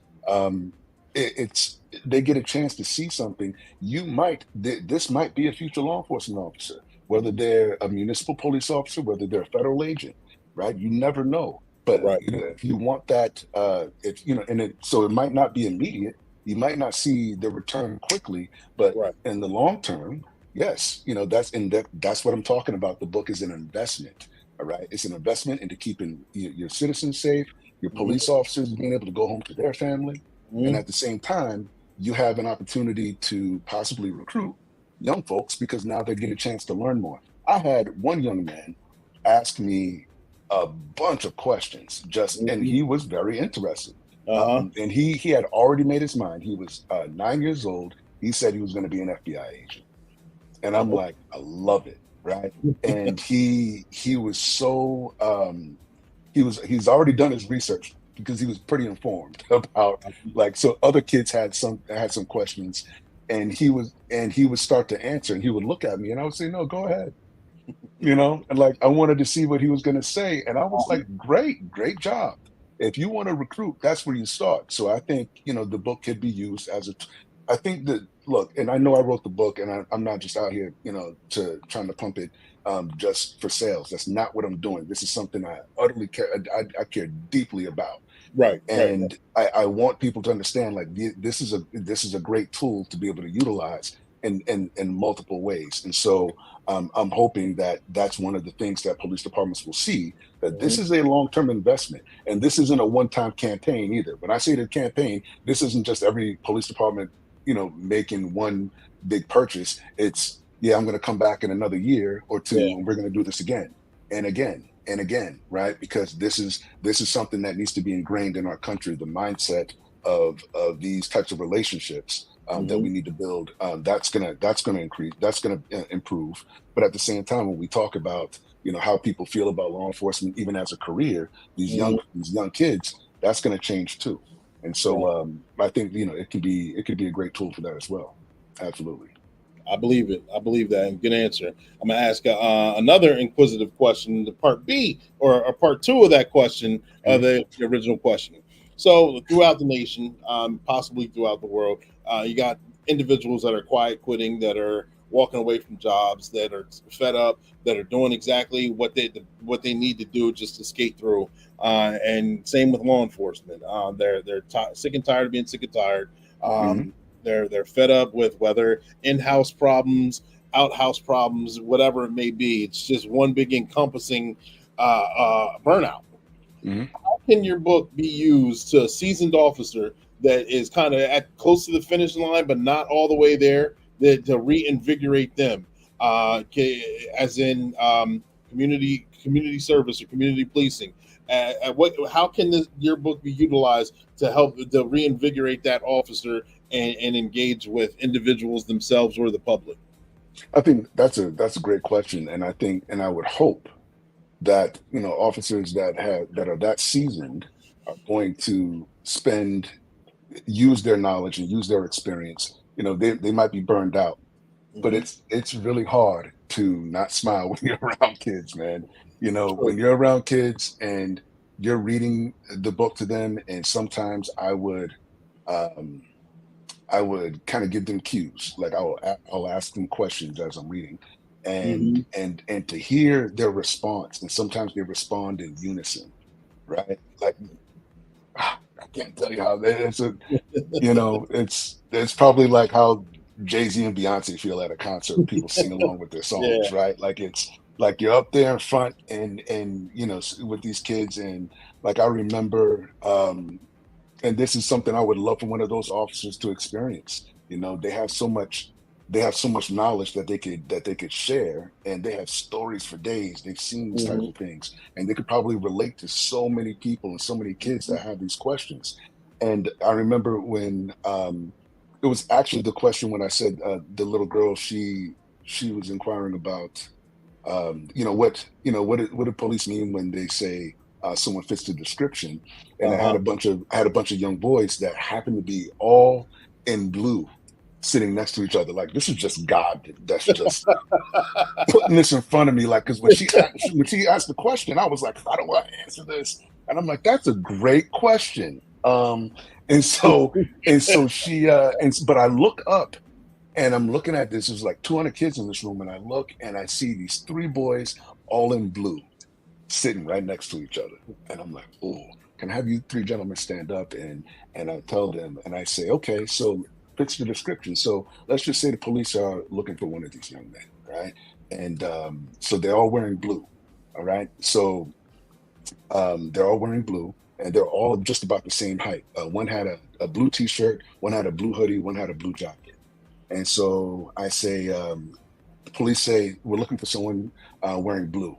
They get a chance to see something. This might be a future law enforcement officer, whether they're a municipal police officer, whether they're a federal agent, right? You never know. But if you want that, so it might not be immediate. You might not see the return quickly, but in the long term, yes, that's what I'm talking about. The book is an investment. All right, it's an investment into keeping your citizens safe, your police officers being able to go home to their family. And at the same time, you have an opportunity to possibly recruit young folks because now they get a chance to learn more. I had one young man ask me a bunch of questions and he was very interested. And he had already made his mind. He was 9 years old. He said he was going to be an FBI agent. And I'm like, I love it. Right. And he was so he's already done his research because he was pretty informed about so other kids had some questions and he would start to answer and he would look at me and I would say, no, go ahead. And like, I wanted to see what he was going to say. And I was like, great job. If you want to recruit, that's where you start. So I think, the book could be used as I think that, look, and I know I wrote the book and I'm not just out here, trying to pump it just for sales. That's not what I'm doing. This is something I utterly care. I care deeply about. Right. And I want people to understand, like, this is a great tool to be able to utilize in multiple ways. And so I'm hoping that that's one of the things that police departments will see, that this is a long-term investment. And this isn't a one-time campaign either. When I say the campaign, this isn't just every police department, making one big purchase. It's, I'm going to come back in another year or two and we're going to do this again and again and again, right? Because this is something that needs to be ingrained in our country, the mindset of these types of relationships that we need to build. That's gonna increase, that's gonna improve. But at the same time, when we talk about how people feel about law enforcement, even as a career, these young kids, that's gonna change too. And so I think it could be a great tool for that as well. Absolutely. I believe it. I believe that. And good answer. I'm going to ask another inquisitive question, the part B or part two of that question, the original question. So throughout the nation, possibly throughout the world, you got individuals that are quiet quitting, that are walking away from jobs, that are fed up, that are doing exactly what they need to do just to skate through. And same with law enforcement. They're sick and tired of being sick and tired. Mhm. They're fed up with whether in-house problems, outhouse problems, whatever it may be. It's just one big encompassing burnout. Mhm. How can your book be used to a seasoned officer that is kind of at close to the finish line, but not all the way there, that to reinvigorate them, as in community service or community policing? How can your book be utilized to help to reinvigorate that officer and engage with individuals themselves or the public? I think that's a great question, and I think and I would hope that officers that are that seasoned are going to use their knowledge and use their experience. They might be burned out, but Mhm. it's really hard to not smile when you're around kids, man. True. When you're around kids and you're reading the book to them, and sometimes um, I would kind of give them cues. Like I'll ask them questions as I'm reading, and Mhm. and to hear their response, and sometimes they respond in unison, right? Like I can't tell you how it's probably like how Jay-Z and Beyonce feel at a concert when people sing along with their Yeah. songs, right? Like it's like you're up there in front and with these kids, and like I remember and this is something I would love for one of those officers to experience. They have so much knowledge that they could share, and they have stories for days. They've seen these types Mhm. of things, and they could probably relate to so many people and so many kids that have these questions. And I remember when it was actually the question when I said the little girl, she was inquiring about what do police mean when they say someone fits the description. And Uh-huh. I had a bunch of young boys that happened to be all in blue sitting next to each other. Like this is just God that's just putting this in front of me. Like because when she asked the question, I was like, how do I answer this? And I'm like, that's a great question. And so she but I look up and I'm looking at this. There's like 200 kids in this room, and I look and I see these three boys all in blue sitting right next to each other. And I'm like, oh, can I have you three gentlemen stand up? And I tell them, and I say, okay, so fits the description. So let's just say the police are looking for one of these young men, right? And so they're all wearing blue. All right. So they're all wearing blue, and they're all just about the same height. One had a blue t-shirt, one had a blue hoodie, one had a blue jacket. And so I say, the police say, we're looking for someone wearing blue.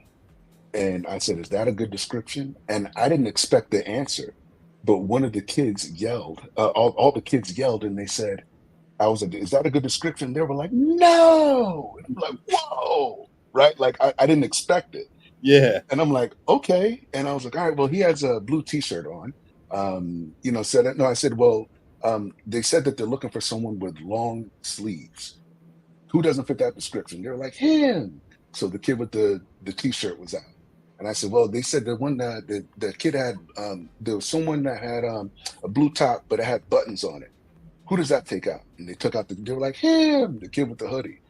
And I said, is that a good description? And I didn't expect the answer, but one of the kids yelled, all the kids yelled, and they said, I was like, is that a good description? They were like, no. And I'm like, whoa, right? Like I didn't expect it. Yeah. And I'm like, okay. And I was like, all right, well, he has a blue t-shirt on. Said no, I said, well, they said that they're looking for someone with long sleeves. Who doesn't fit that description? They're like, him. So the kid with the t-shirt was out. And I said, well, they said the one that the kid had, there was someone that had a blue top, but it had buttons on it. Who does that take out? And they took out they were like, him, the kid with the hoodie.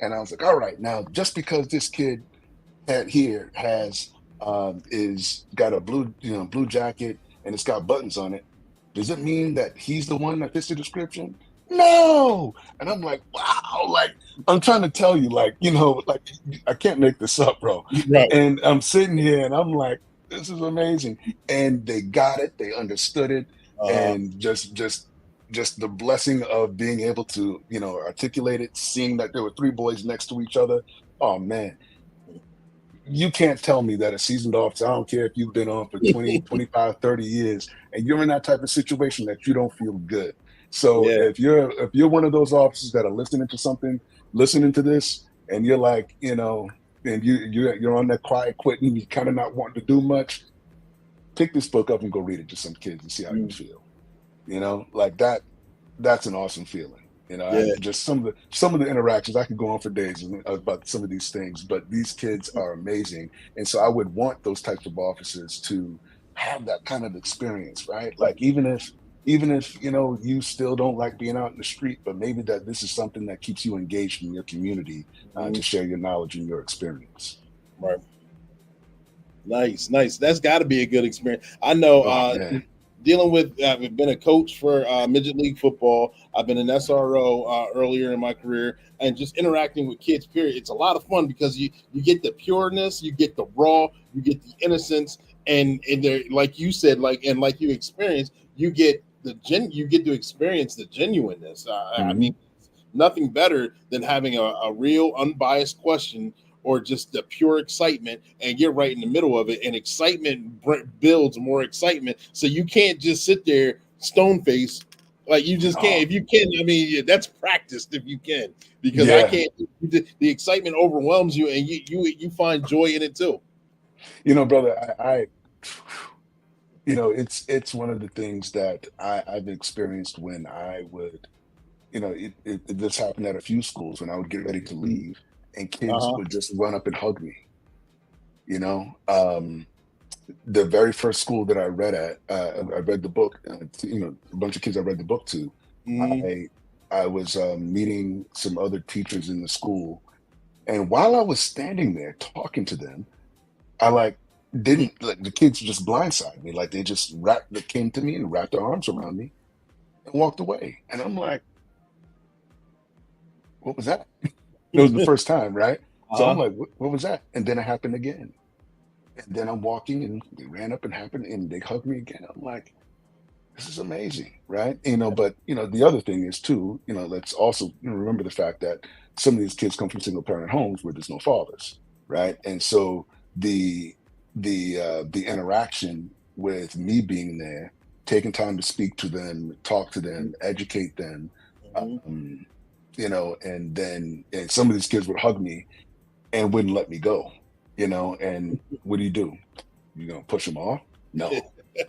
And I was like, all right, now just because this kid here has is got a blue jacket and it's got buttons on it, does it mean that he's the one that fits the description? No. And I'm like, wow, like I'm trying to tell you, like, like I can't make this up, bro. Right. And I'm sitting here and I'm like, this is amazing. And they got it, they understood it, Uh-huh. and just the blessing of being able to, articulate it, seeing that there were three boys next to each other. Oh man, you can't tell me that a seasoned officer, I don't care if you've been on for 20, 25, 30 years, and you're in that type of situation that you don't feel good. So Yeah. if you're one of those officers that are listening to this, and you're like, and you're on that quiet quitting, you're kind of not wanting to do much, pick this book up and go read it to some kids and see how you feel. Like that's an awesome feeling. I Yeah. just some of the interactions I could go on for days about some of these things, but these kids are amazing, and so I would want those types of officers to have that kind of experience, right? Like even if you still don't like being out in the street, but maybe that this is something that keeps you engaged in your community to share your knowledge and your experience. Right. Nice. That's got to be a good experience. I know. Dealing with, I've been a coach for midget league football. I've been an SRO earlier in my career, and just interacting with kids. Period. It's a lot of fun because you get the pureness, you get the raw, you get the innocence, and there, like you said, like you experienced, you get to experience the genuineness. I mean, nothing better than having a real unbiased question or just the pure excitement and get right in the middle of it. And excitement builds more excitement. So you can't just sit there stone face. Like you just can't. If you can, I mean, that's practiced if you can, because I can't. The excitement overwhelms you, and you find joy in it too. Brother, I it's one of the things that I've experienced when I would, this happened at a few schools when I would get ready to leave, and kids would just run up and hug me. The very first school that I read at, I read the book. A bunch of kids I read the book to. I was meeting some other teachers in the school, and while I was standing there talking to them, I didn't like the kids just blindsided me. Like they came to me and wrapped their arms around me and walked away. And I'm like, what was that? It was the first time, right? So I'm like, what was that? And then it happened again. And then I'm walking and they ran up and happened and they hugged me again. I'm like, this is amazing, right? But the other thing is too, let's also remember the fact that some of these kids come from single parent homes where there's no fathers, right? And so the interaction with me being there, taking time to speak to them, talk to them, educate them, and then some of these kids would hug me and wouldn't let me go, and what do? You gonna push them off? No,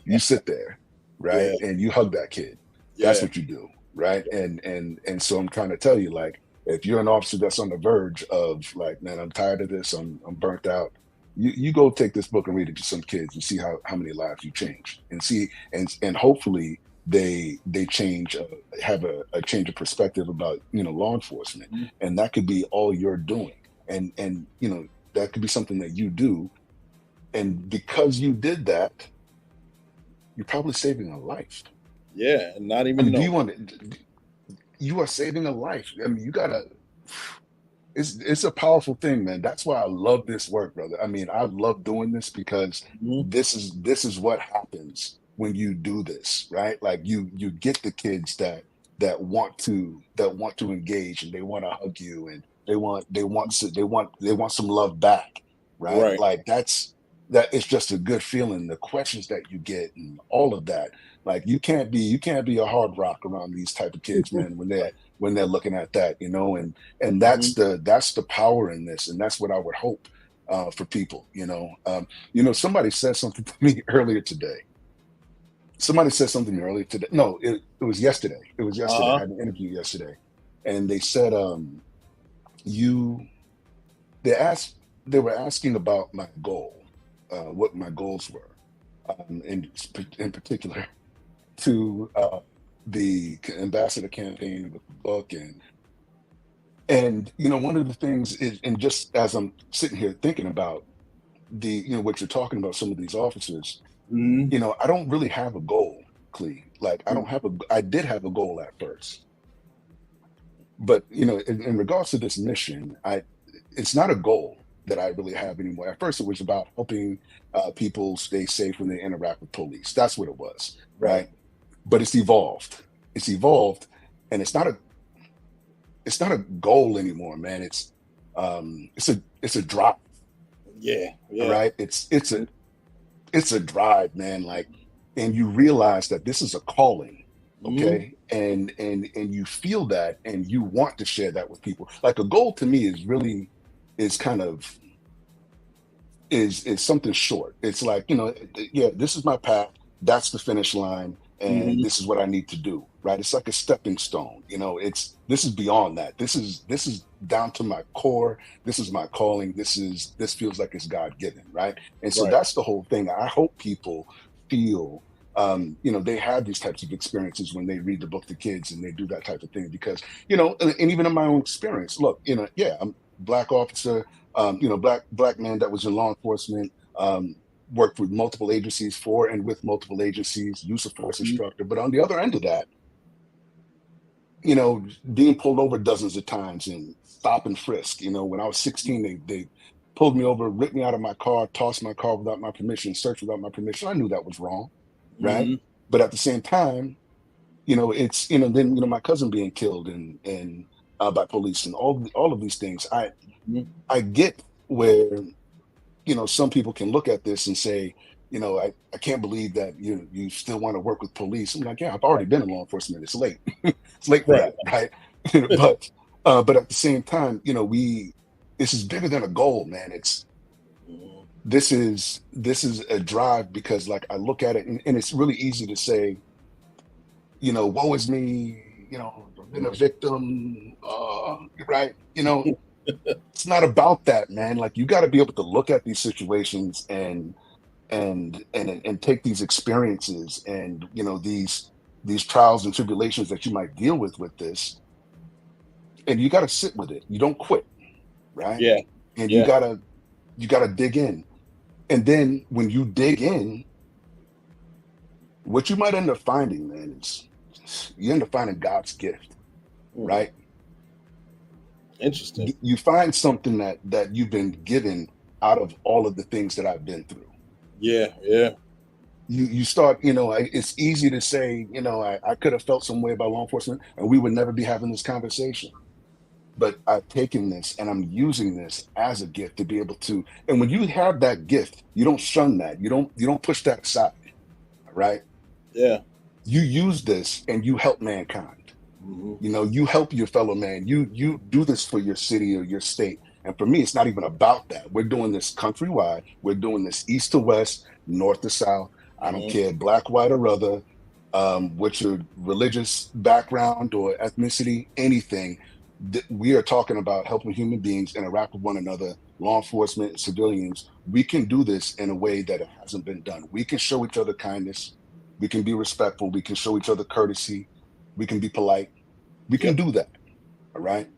you sit there, right? And you hug that kid. That's what you do, right? And so I'm trying to tell you, like, if you're an officer that's on the verge of like, man, I'm tired of this, I'm burnt out, you go take this book and read it to some kids and see how many lives you change, and see and hopefully they change, have a change of perspective about law enforcement, and that could be all you're doing, and that could be something that you do, and because you did that, you're probably saving a life. Yeah, and not even. You are saving a life. I mean, you gotta. It's a powerful thing, man. That's why I love this work, brother. I mean, I love doing this because this is what happens when you do this, right? Like you get the kids that want to engage, and they want to hug you, and they want some love back, right? Like that it's just a good feeling. The questions that you get and all of that, like you can't be a hard rock around these type of kids, man, when they're looking at that, and that's the power in this, and that's what I would hope for people, somebody said something to me earlier today. No, it was yesterday. I had an interview yesterday, and they said, they were asking about my goal, what my goals were, in particular to the ambassador campaign with the book, and one of the things is, and just as I'm sitting here thinking about what you're talking about, some of these officers, I don't really have a goal, Clee. Like I did have a goal at first, but in regards to this mission, it's not a goal that I really have anymore. At first, it was about helping people stay safe when they interact with police. That's what it was, right? But it's evolved, and it's not a goal anymore, man. It's a drive. Yeah. Right. It's a drive, man. Like, and you realize that this is a calling, okay? And you feel that, and you want to share that with people. Like a goal to me is something short. It's like, this is my path. That's the finish line. And this is what I need to do, right? It's like a stepping stone. This is beyond that. This is down to my core. This is my calling. This feels like it's God given, right? And so that's the whole thing. I hope people feel, they have these types of experiences when they read the book to kids and they do that type of thing because, and even in my own experience, look, I'm Black officer, black man that was in law enforcement, worked with multiple agencies for and with multiple agencies, use of force instructor. But on the other end of that, being pulled over dozens of times and stop and frisk. When I was 16, they pulled me over, ripped me out of my car, tossed my car without my permission, searched without my permission. I knew that was wrong, right? But at the same time, it's then my cousin being killed and by police and all of these things. I get where some people can look at this and say, I can't believe that you still want to work with police. I'm like, yeah, I've already been in law enforcement. It's late. It's late for that, right? But at the same time, this is bigger than a goal, man. This is a drive because like I look at it and it's really easy to say, woe is me, I've been a victim, right? It's not about that, man. Like you got to be able to look at these situations and take these experiences and these trials and tribulations that you might deal with this, and you got to sit with it. You don't quit, right? Yeah. And you gotta dig in, and then when you dig in, what you might end up finding, man, is you end up finding God's gift, right? Interesting. You find something that you've been given out of all of the things that I've been through. Yeah. You start, it's easy to say, I could have felt some way about law enforcement and we would never be having this conversation. But I've taken this and I'm using this as a gift to be able to, and when you have that gift, you don't shun that. You don't push that aside, right? Yeah. You use this and you help mankind. You help your fellow man. You do this for your city or your state. And for me, it's not even about that. We're doing this countrywide. We're doing this east to west, north to south. I don't care, black, white, or other, what's your religious background or ethnicity, anything. We are talking about helping human beings interact with one another, law enforcement, civilians. We can do this in a way that it hasn't been done. We can show each other kindness. We can be respectful. We can show each other courtesy. We can be polite. We can do that. All right.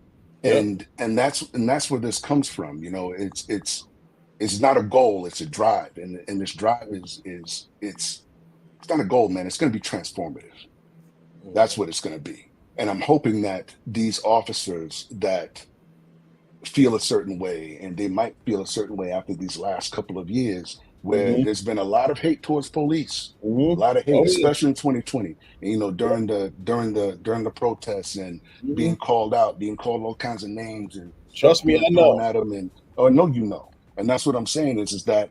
And that's where this comes from. It's not a goal, it's a drive. And this drive it's not a goal, man. It's going to be transformative. That's what it's going to be. And I'm hoping that these officers that feel a certain way, and they might feel a certain way after these last couple of years, where there's been a lot of hate towards police, a lot of hate, especially in 2020. And, during the protests and being called out, being called all kinds of names, and trust me, I know. At them and and that's what I'm saying is that,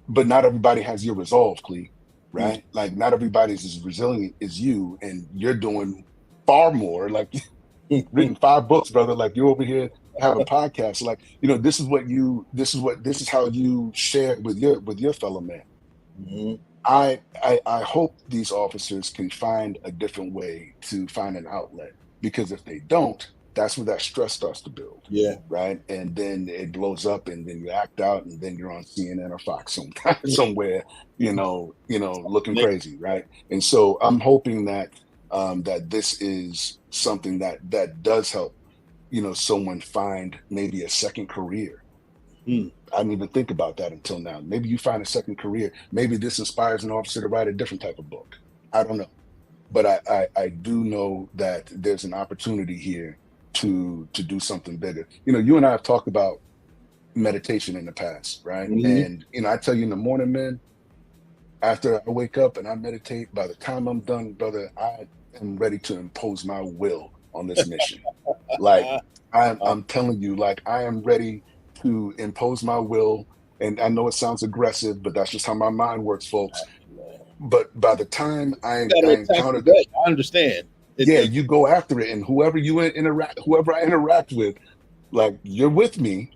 but not everybody has your resolve, Clee, right? Like not everybody's as resilient as you, and you're doing far more. Like written 5 books, brother. Like you're over here have a podcast. Like this is how you share with your fellow man. I hope these officers can find a different way to find an outlet, because if they don't, that's where that stress starts to build. Yeah. Right. And then it blows up, and then you act out, and then you're on CNN or Fox somewhere, looking crazy. Right. And so I'm hoping that that this is something that does help, someone find maybe a second career. I didn't even think about that until now. Maybe you find a second career. Maybe this inspires an officer to write a different type of book. I don't know. But I do know that there's an opportunity here to do something bigger. You and I have talked about meditation in the past, right? And, I tell you in the morning, man, after I wake up and I meditate, by the time I'm done, brother, I am ready to impose my will on this mission. Like I'm telling you, like I am ready to impose my will. And I know it sounds aggressive, but that's just how my mind works, folks. But by the time I encounter that, I understand. You go after it, and whoever I interact with, like you're with me,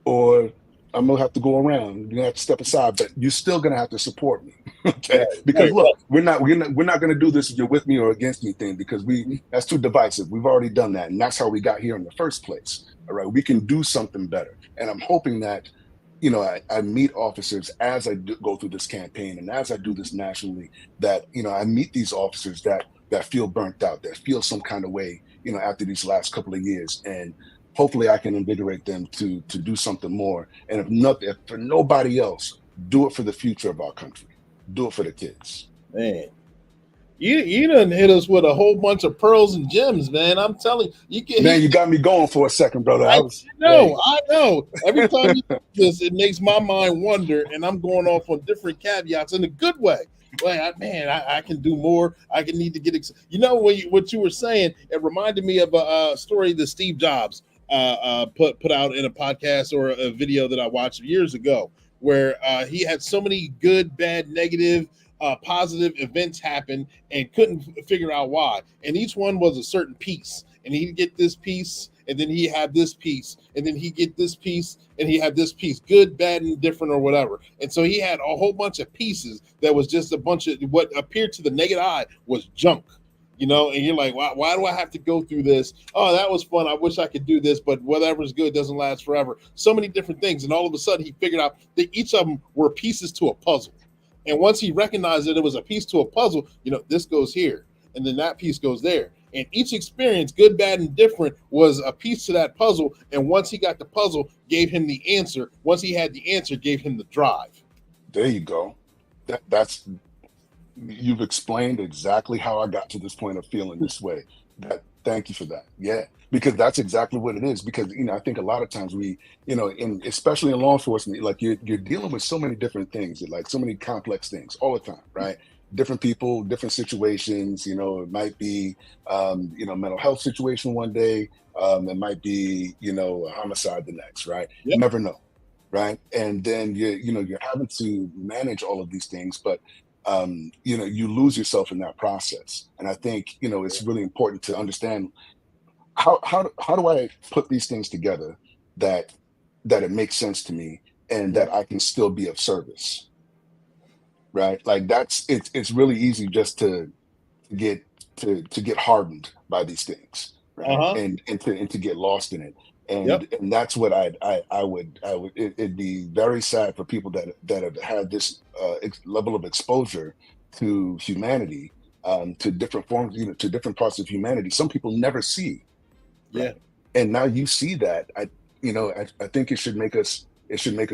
or I'm gonna have to go around. You're gonna have to step aside, but you're still gonna have to support me, okay? Because look, we're not gonna do this you're with me or against me thing, because that's too divisive. We've already done that, and that's how we got here in the first place. All right, we can do something better, and I'm hoping that I meet officers as go through this campaign and as I do this nationally, that, I meet these officers that feel burnt out, that feel some kind of way, after these last couple of years. And hopefully I can invigorate them to do something more. And if for nobody else, do it for the future of our country. Do it for the kids. Man. You done hit us with a whole bunch of pearls and gems, man. I'm telling you, you got me going for a second, brother. I know. Every time you do this, it makes my mind wonder, and I'm going off on different caveats in a good way. Like, I can do more. I can need to get. What you were saying, it reminded me of a story that Steve Jobs put out in a podcast or a video that I watched years ago, where he had so many good, bad, negative, positive events happen and couldn't figure out why. And each one was a certain piece. And he'd get this piece, and then he had this piece, and then he get this piece, and he had this piece, good, bad, and different, or whatever. And so he had a whole bunch of pieces that was just a bunch of what appeared to the naked eye was junk. And you're like, why do I have to go through this? Oh, that was fun. I wish I could do this, but whatever's good doesn't last forever. So many different things. And all of a sudden he figured out that each of them were pieces to a puzzle. And once he recognized that it was a piece to a puzzle, this goes here, and then that piece goes there. And each experience, good, bad, and different, was a piece to that puzzle. And once he got the puzzle, gave him the answer. Once he had the answer, gave him the drive. There you go. You've explained exactly how I got to this point of feeling this way. Thank you for that. Yeah, because that's exactly what it is. Because I think a lot of times we, especially in law enforcement, like you're dealing with so many different things, like so many complex things all the time, right? Different people, different situations. It might be, mental health situation one day. It might be, a homicide the next, right? Yep. You never know, right? And then you're having to manage all of these things, but you lose yourself in that process. And I think, it's really important to understand how do I put these things together that it makes sense to me and that I can still be of service. Right? Like it's really easy just to get hardened by these things, right? Uh-huh. And to get lost in it. And that's what it'd be very sad for people that have had this level of exposure to humanity, to different forms, to different parts of humanity. Some people never see. Right? Yeah. And now you see that. I think it should make us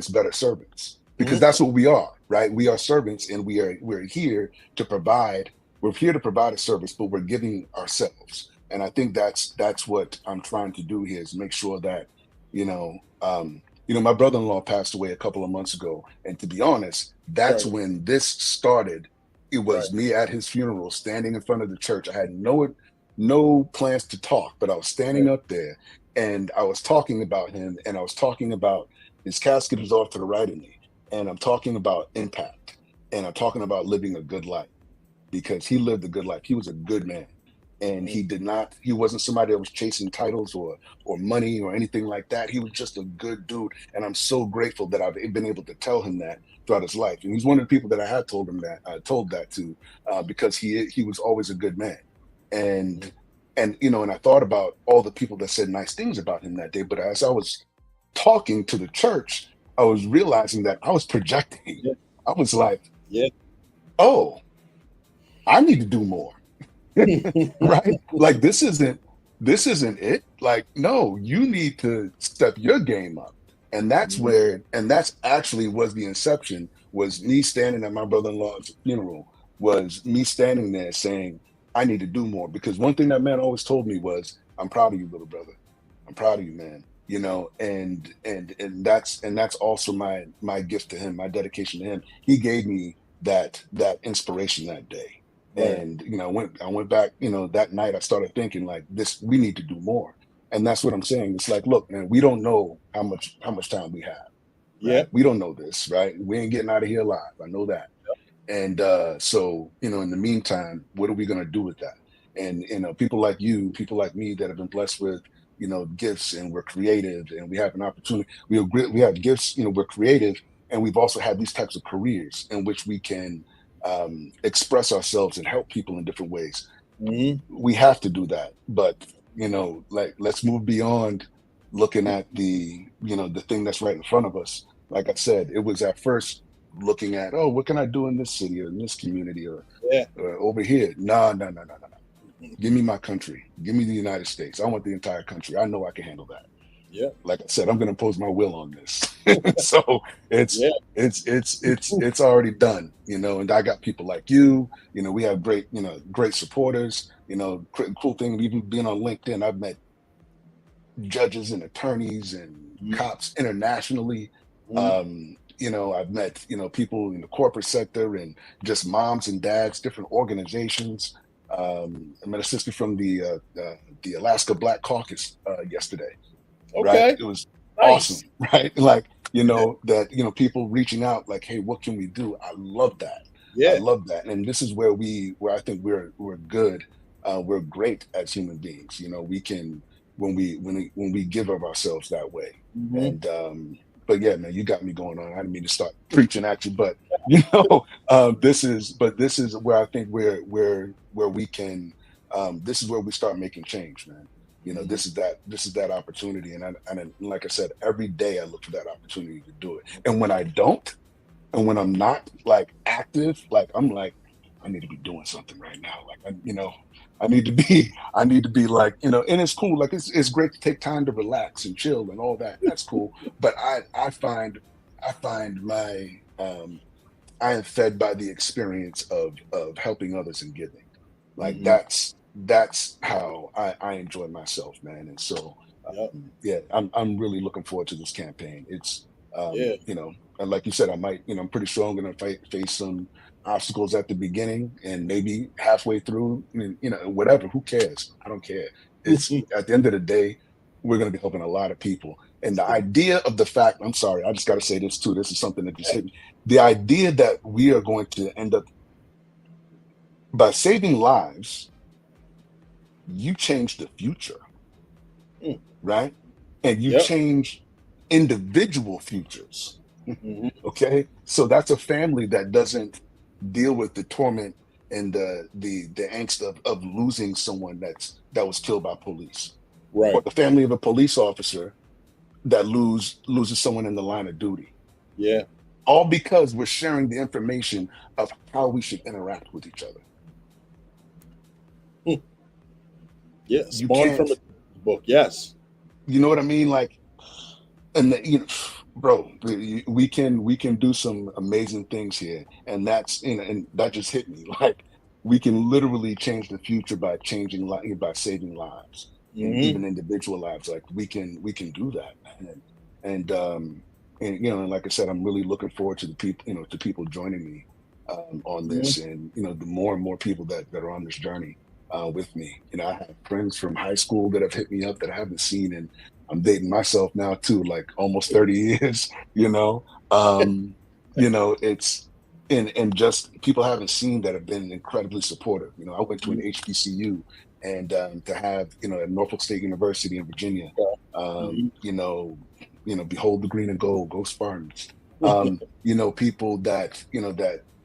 better servants, because that's what we are, right? We are servants, and we're here to provide. We're here to provide a service, but we're giving ourselves. And I think that's what I'm trying to do here, is make sure that, my brother-in-law passed away a couple of months ago. And to be honest, that's when this started. It was me at his funeral, standing in front of the church. I had no plans to talk, but I was standing up there and I was talking about him, and I was talking about his casket was off to the right of me. And I'm talking about impact, and I'm talking about living a good life, because he lived a good life. He was a good man. And he wasn't somebody that was chasing titles or money or anything like that. He was just a good dude. And I'm so grateful that I've been able to tell him that throughout his life. And he's one of the people that I had told that to, because he was always a good man. And I thought about all the people that said nice things about him that day. But as I was talking to the church, I was realizing that I was projecting. Yeah. I was like, oh, I need to do more. Right? Like this isn't it. Like, no, you need to step your game up. And that's that's actually was the inception, was me standing at my brother-in-law's funeral, was me standing there saying, I need to do more. Because one thing that man always told me was, I'm proud of you, little brother. I'm proud of you, man. And that's also my gift to him, my dedication to him. He gave me that inspiration that day. Right. And I went back, that night I started thinking like we need to do more. And that's what I'm saying. It's like, look, man, we don't know how much time we have. Right? Yeah. We don't know this, right? We ain't getting out of here alive. I know that. Yep. And so, in the meantime, what are we gonna do with that? And people like you, people like me that have been blessed with, gifts, and we're creative, and we have an opportunity. We have gifts, we're creative, and we've also had these types of careers in which we can express ourselves and help people in different ways. Mm-hmm. We have to do that, but let's move beyond looking at the thing that's right in front of us. like I said, it was at first looking at, oh, what can I do in this city or in this community or over here? No. Give me my country. Give me the United States. I want the entire country. I know I can handle that. Yeah. Like I said, I'm going to impose my will on this. So it's already done, and I got people like you, we have great supporters, cool thing. Even being on LinkedIn, I've met judges and attorneys and cops internationally. I've met, people in the corporate sector and just moms and dads, different organizations. I met a sister from the Alaska Black Caucus yesterday. Okay. Right? It was awesome, right? Like, that, people reaching out like, hey, what can we do? I love that. Yeah. I love that. And this is where I think we're good. We're great as human beings. We can, when we give of ourselves that way. And, but yeah, man, you got me going on. I didn't mean to start preaching at you, but this is where I think where we can, this is where we start making change, man. This is that opportunity. And like I said, every day I look for that opportunity to do it. And when I don't, and when I'm not like active, like I'm like, I need to be doing something right now. Like, I need to be like, and it's cool. Like it's great to take time to relax and chill and all that. That's cool. But I find my, I am fed by the experience of helping others and giving. Like that's how I enjoy myself, man. And so, I'm really looking forward to this campaign. It's, and like you said, I might, I'm pretty sure I'm going to face some obstacles at the beginning and maybe halfway through, whatever, who cares? I don't care. It's at the end of the day, we're going to be helping a lot of people. And the idea of the fact, I'm sorry, I just got to say this too. This is something that just hit me. The idea that we are going to end up by saving lives, you change the future, right? And you change individual futures. Okay, so that's a family that doesn't deal with the torment and the angst of losing someone that was killed by police, right? Or the family of a police officer that loses someone in the line of duty. Yeah, all because we're sharing the information of how we should interact with each other. Yeah, spawned from a book. Yes, you know what I mean. Like, and bro, we can do some amazing things here, and that's and that just hit me. Like, we can literally change the future by saving lives, and even individual lives. Like, we can do that, man. And and like I said, I'm really looking forward to the people, to people joining me on this, and the more and more people that are on this journey with me. I have friends from high school that have hit me up that I haven't seen, and I'm dating myself now too, like almost 30 years. It's and just people I haven't seen that have been incredibly supportive. I went to an HBCU, and to have at Norfolk State University in Virginia, behold the green and gold, go Spartans. People that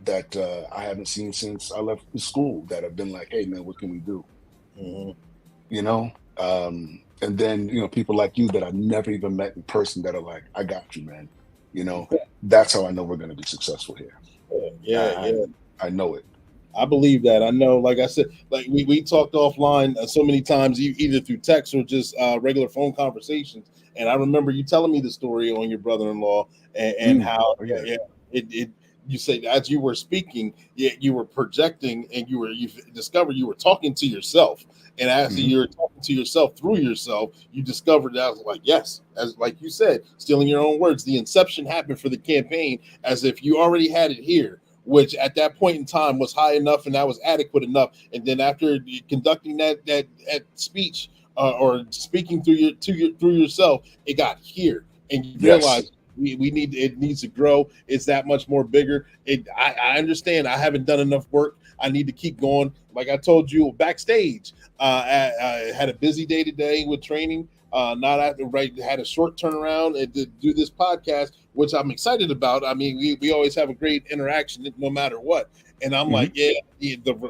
that I haven't seen since I left the school that have been like, hey man, what can we do? And then people like you that I've never even met in person that are like, I got you, man. That's how I know we're going to be successful here. I know it. I believe that. I know, like I said, like we talked offline so many times, either through text or just regular phone conversations. And I remember you telling me the story on your brother-in-law and how it you say as you were speaking, you were projecting, and you discovered you were talking to yourself. And as you're talking to yourself through yourself, you discovered that I was like, yes, as like you said, stealing your own words, the inception happened for the campaign as if you already had it here, which at that point in time was high enough and that was adequate enough. And then after conducting that speech or speaking through yourself, it got here, and you realize it needs to grow. It's that much more bigger. I understand. I haven't done enough work. I need to keep going. Like I told you backstage, I had a busy day today with training. Had a short turnaround and to do this podcast, which I'm excited about. I mean, we always have a great interaction no matter what. And I'm like, the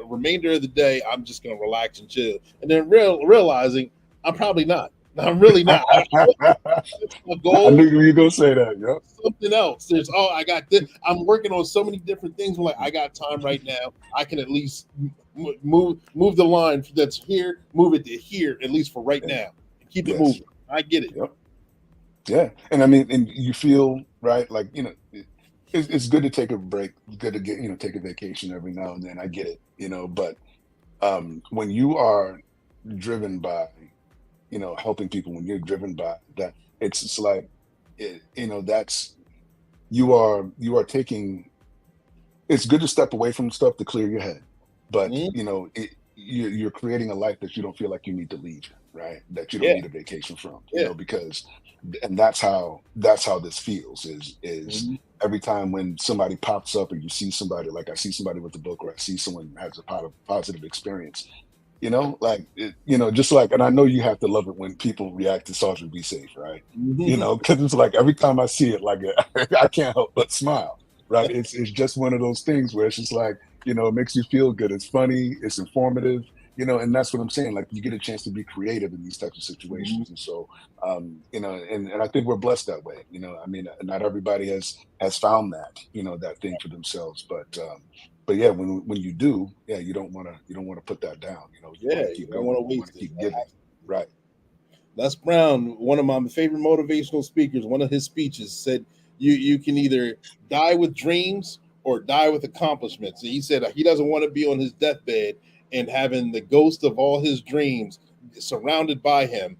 remainder of the day, I'm just going to relax and chill. And then realizing I'm probably not. I'm really not. That's my goal. I knew you were gonna say that. Yep. Something else. There's I got this. I'm working on so many different things. I'm like, I got time right now. I can at least move the line that's here, move it to here, at least for right now. Keep it moving. I get it. Yep. Yeah, and I mean, and you feel right, like it's good to take a break. It's good to get take a vacation every now and then. I get it, but when you are driven by helping people, when you're driven by that, it's like that's you are taking. It's good to step away from stuff to clear your head, but you're creating a life that you don't feel like you need to leave, right? That you don't need a vacation from, because, and that's how this feels is every time when somebody pops up or you see somebody, like I see somebody with a book or I see someone has a positive experience, just like, and I know you have to love it when people react to Sergeant Be Safe, right? Because it's like every time I see it, like I can't help but smile, right? It's just one of those things where it's just like, it makes you feel good. It's funny, it's informative, and that's what I'm saying. Like you get a chance to be creative in these types of situations. And so, and I think we're blessed that way. I mean, not everybody has found that, that thing for themselves, but yeah, when you do, you don't want to put that down. You don't want to waste it. Keep giving. Right. Les Brown, one of my favorite motivational speakers, one of his speeches said, "You can either die with dreams or die with accomplishments." And he said he doesn't want to be on his deathbed and having the ghost of all his dreams surrounded by him,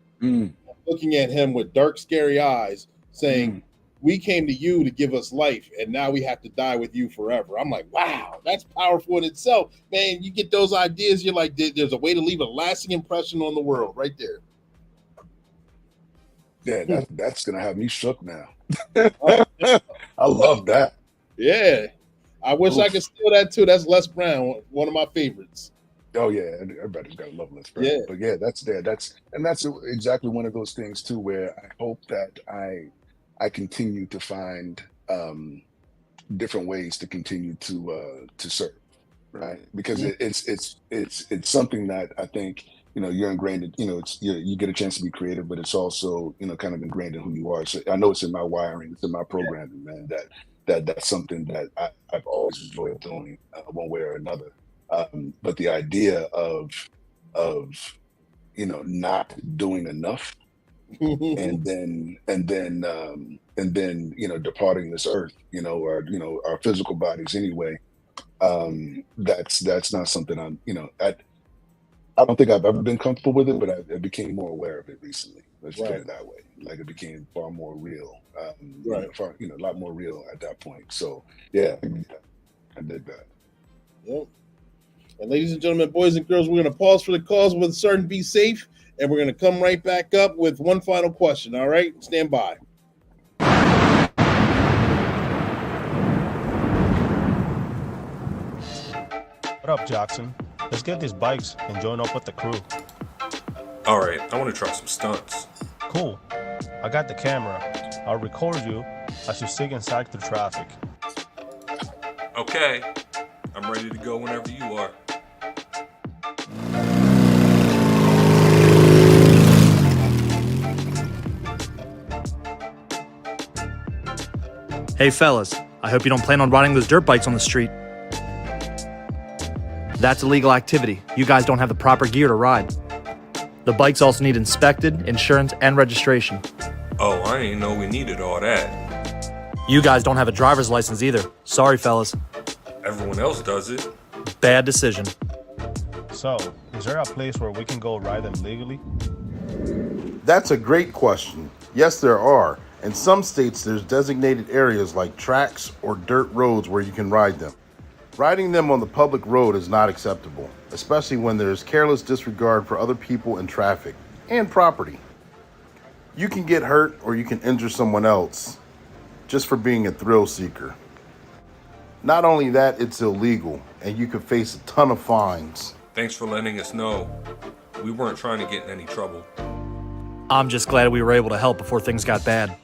looking at him with dark, scary eyes, saying, "We came to you to give us life, and now we have to die with you forever." I'm like, wow, that's powerful in itself, man. You get those ideas, you're like, there's a way to leave a lasting impression on the world right there. Yeah, that's gonna have me shook now. I love that. Yeah, I wish I could steal that too. That's Les Brown, one of my favorites. Oh yeah, everybody's got to love Les Brown. Yeah. But yeah, that's exactly one of those things too, where I hope that I continue to find different ways to continue to serve, right? Because it's something that I think you're ingrained in. You get a chance to be creative, but it's also kind of ingrained in who you are. So I know it's in my wiring, it's in my programming, man. That's something that I've always enjoyed doing one way or another. But the idea of not doing enough and then departing this earth, or our physical bodies anyway, that's not something I don't think I've ever been comfortable with it, but I became more aware of it recently. Let's put it that way. Like it became far more real, a lot more real at that point. So yeah, I did that. Yep. And ladies and gentlemen, boys and girls, we're going to pause for the calls with Sergeant Be Safe, and we're going to come right back up with one final question. All right, stand by. What up, Jackson? Let's get these bikes and join up with the crew. All right, I want to try some stunts. Cool. I got the camera. I'll record you as you sig and sag through traffic. Okay, I'm ready to go whenever you are. Hey fellas, I hope you don't plan on riding those dirt bikes on the street. That's illegal activity. You guys don't have the proper gear to ride. The bikes also need inspected, insurance, and registration. Oh, I didn't know we needed all that. You guys don't have a driver's license either. Sorry, fellas. Everyone else does it. Bad decision. So, is there a place where we can go ride them legally? That's a great question. Yes, there are. In some states, there's designated areas like tracks or dirt roads where you can ride them. Riding them on the public road is not acceptable, especially when there's careless disregard for other people and traffic and property. You can get hurt or you can injure someone else just for being a thrill seeker. Not only that, it's illegal and you could face a ton of fines. Thanks for letting us know. We weren't trying to get in any trouble. I'm just glad we were able to help before things got bad.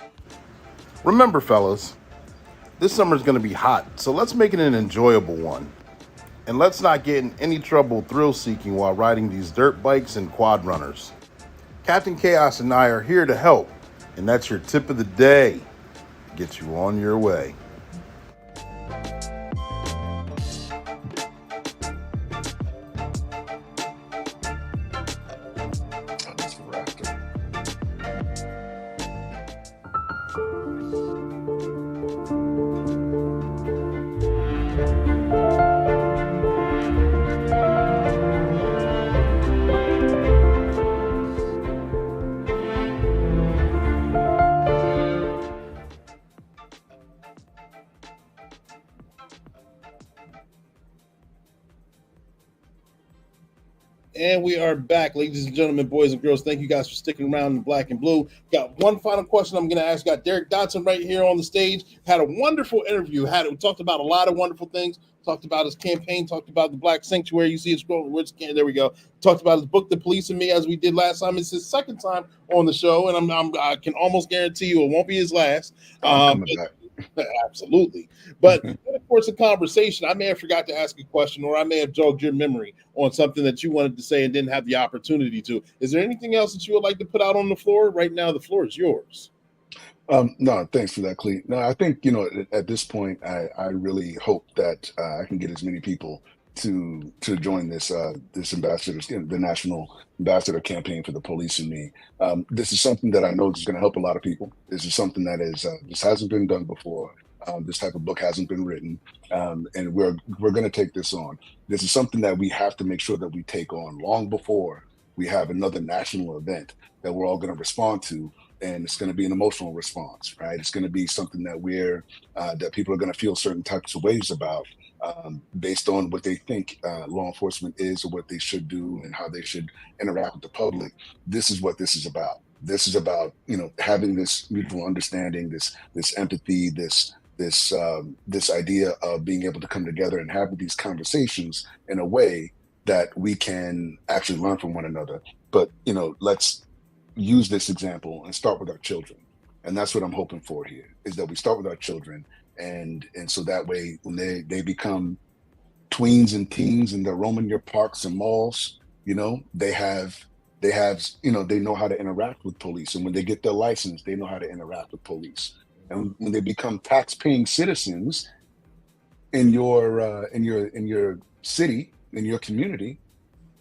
Remember, fellas, this summer's going to be hot, so let's make it an enjoyable one. And let's not get in any trouble thrill-seeking while riding these dirt bikes and quad runners. Captain Chaos and I are here to help, and that's your tip of the day. Get you on your way. And we are back, ladies and gentlemen, boys and girls. Thank you guys for sticking around in Black and Blue. Got one final question I'm going to ask. Got Derrick Dotson right here on the stage. Had a wonderful interview. Talked about a lot of wonderful things. Talked about his campaign. Talked about the Black Sanctuary. You see it scrolling. There we go. Talked about his book, The Police and Me, as we did last time. It's his second time on the show, and I can almost guarantee you it won't be his last. Absolutely. But in the course of conversation, I may have forgot to ask a question, or I may have jogged your memory on something that you wanted to say and didn't have the opportunity to. Is there anything else that you would like to put out on the floor? Right now, the floor is yours. No, thanks for that, Cleet. No, I think, at this point, I really hope that I can get as many people to join this ambassadors, the national ambassador campaign for the police and me. This is something that I know is going to help a lot of people. This is something that this hasn't been done before. This type of book hasn't been written, and we're going to take this on. This is something that we have to make sure that we take on long before we have another national event that we're all going to respond to. And it's going to be an emotional response, right? It's going to be something that that people are going to feel certain types of ways about, based on what they think law enforcement is, or what they should do, and how they should interact with the public. This is what this is about. This is about having this mutual understanding, this empathy, this idea of being able to come together and have these conversations in a way that we can actually learn from one another. But let's use this example and start with our children. And that's what I'm hoping for here, is that we start with our children, and so that way when they become tweens and teens and they're roaming your parks and malls, they know how to interact with police. And when they get their license, they know how to interact with police. And when they become tax-paying citizens in your city, in your community,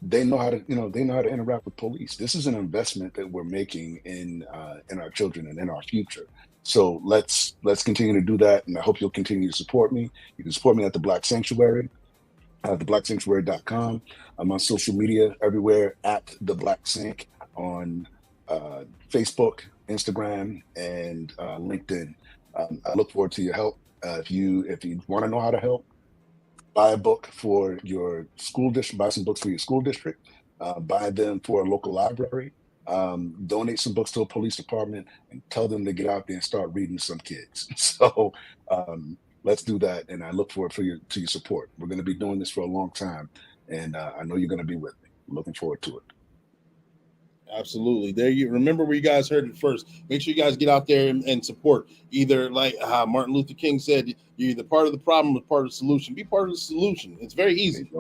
they know how to interact with police. This is an investment that we're making in our children and in our future. So let's continue to do that, and I hope you'll continue to support me. You can support me at the Black Sanctuary, theblacksanctuary.com. I'm on social media everywhere at the Black Sank, on Facebook, Instagram, and LinkedIn. I look forward to your help. If you want to know how to help, buy a book for your school district, buy some books for your school district, buy them for a local library, donate some books to a police department, and tell them to get out there and start reading some kids. So let's do that, and I look forward to your support. We're going to be doing this for a long time, and I know you're going to be with me. I'm looking forward to it. Absolutely. There you remember where you guys heard it first. Make sure you guys get out there and support. Either like Martin Luther King said, you're either part of the problem or part of the solution. Be part of the solution. It's very easy.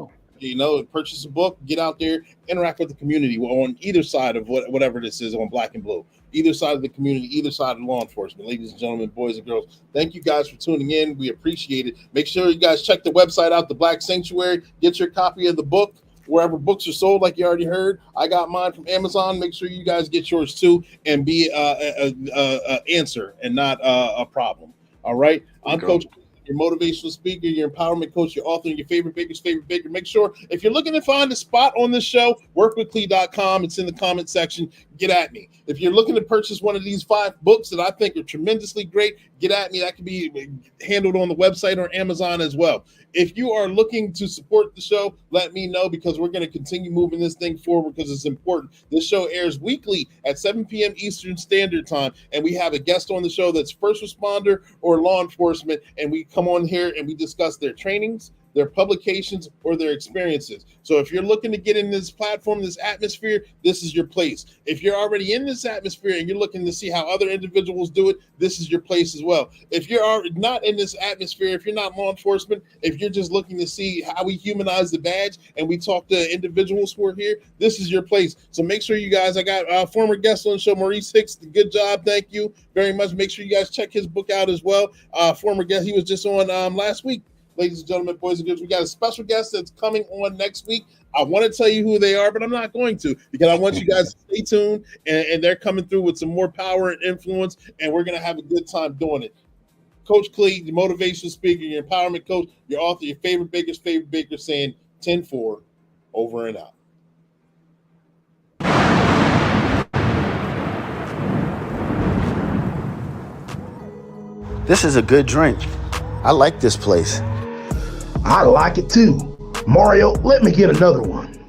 Purchase a book, get out there, interact with the community on either side of whatever this is on Black and Blue. Either side of the community, either side of law enforcement. Ladies and gentlemen, boys and girls, thank you guys for tuning in. We appreciate it. Make sure you guys check the website out, the Black Sanctuary. Get your copy of the book wherever books are sold, like you already heard. I got mine from Amazon. Make sure you guys get yours too, and be a answer and not a problem. All right. I'm Coach, your motivational speaker, your empowerment coach, your author, and your favorite baker's favorite baker. Make sure if you're looking to find a spot on this show, workwithclee.com. It's in the comment section. Get at me. If you're looking to purchase one of these 5 books that I think are tremendously great, get at me. That can be handled on the website or Amazon as well. If you are looking to support the show, let me know, because we're going to continue moving this thing forward because it's important. This show airs weekly at 7 p.m. Eastern Standard Time, and we have a guest on the show that's first responder or law enforcement, and we come on here and we discuss their trainings, their publications, or their experiences. So if you're looking to get in this platform, this atmosphere, this is your place. If you're already in this atmosphere and you're looking to see how other individuals do it, this is your place as well. If you're not in this atmosphere, if you're not law enforcement, if you're just looking to see how we humanize the badge and we talk to individuals who are here, this is your place. So make sure you guys, I got former guest on the show, Maurice Hicks. Good job. Thank you very much. Make sure you guys check his book out as well. Former guest, he was just on last week. Ladies and gentlemen, boys and girls, we got a special guest that's coming on next week. I want to tell you who they are, but I'm not going to, because I want you guys to stay tuned, and they're coming through with some more power and influence, and we're going to have a good time doing it. Coach Clee, the motivational speaker, your empowerment coach, your author, your favorite baker saying 10-4, over and out. This is a good drink. I like this place. I like it too. Mario, let me get another one.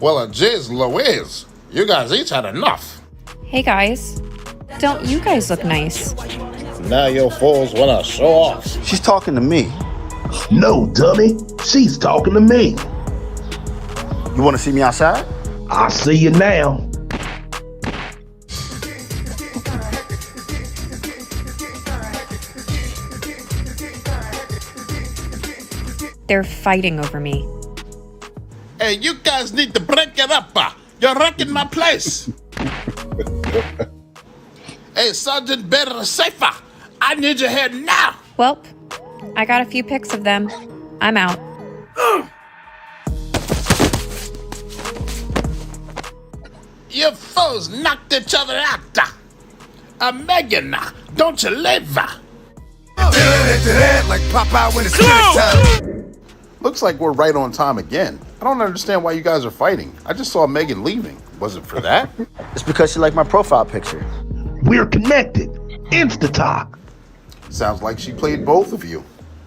Well, jeez Louise, you guys each had enough. Hey guys, don't you guys look nice? Now your fools want to show off. She's talking to me. No, dummy. She's talking to me. You want to see me outside? I see you now. They're fighting over me. Hey, you guys need to break it up. You're wrecking my place. Hey, Sergeant Better Safer, I need your head now. Welp, I got a few pics of them. I'm out. You foes knocked each other out. Megan, don't you live? Like Popeye when it's time. Looks like we're right on time again. I don't understand why you guys are fighting. I just saw Megan leaving. Was it for that? It's because she liked my profile picture. We're connected. Insta-talk. Sounds like she played both of you.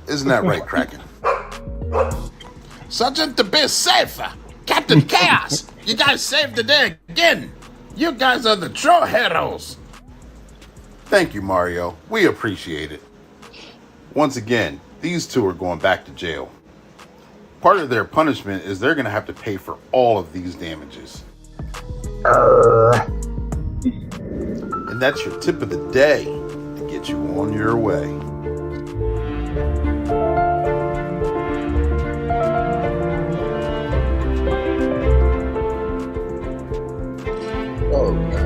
Isn't that right, Kraken? Sergeant, to be safe. Captain Chaos, you guys saved the day again. You guys are the true heroes. Thank you, Mario. We appreciate it. Once again, these two are going back to jail. Part of their punishment is they're going to have to pay for all of these damages. And that's your tip of the day to get you on your way. Oh, God.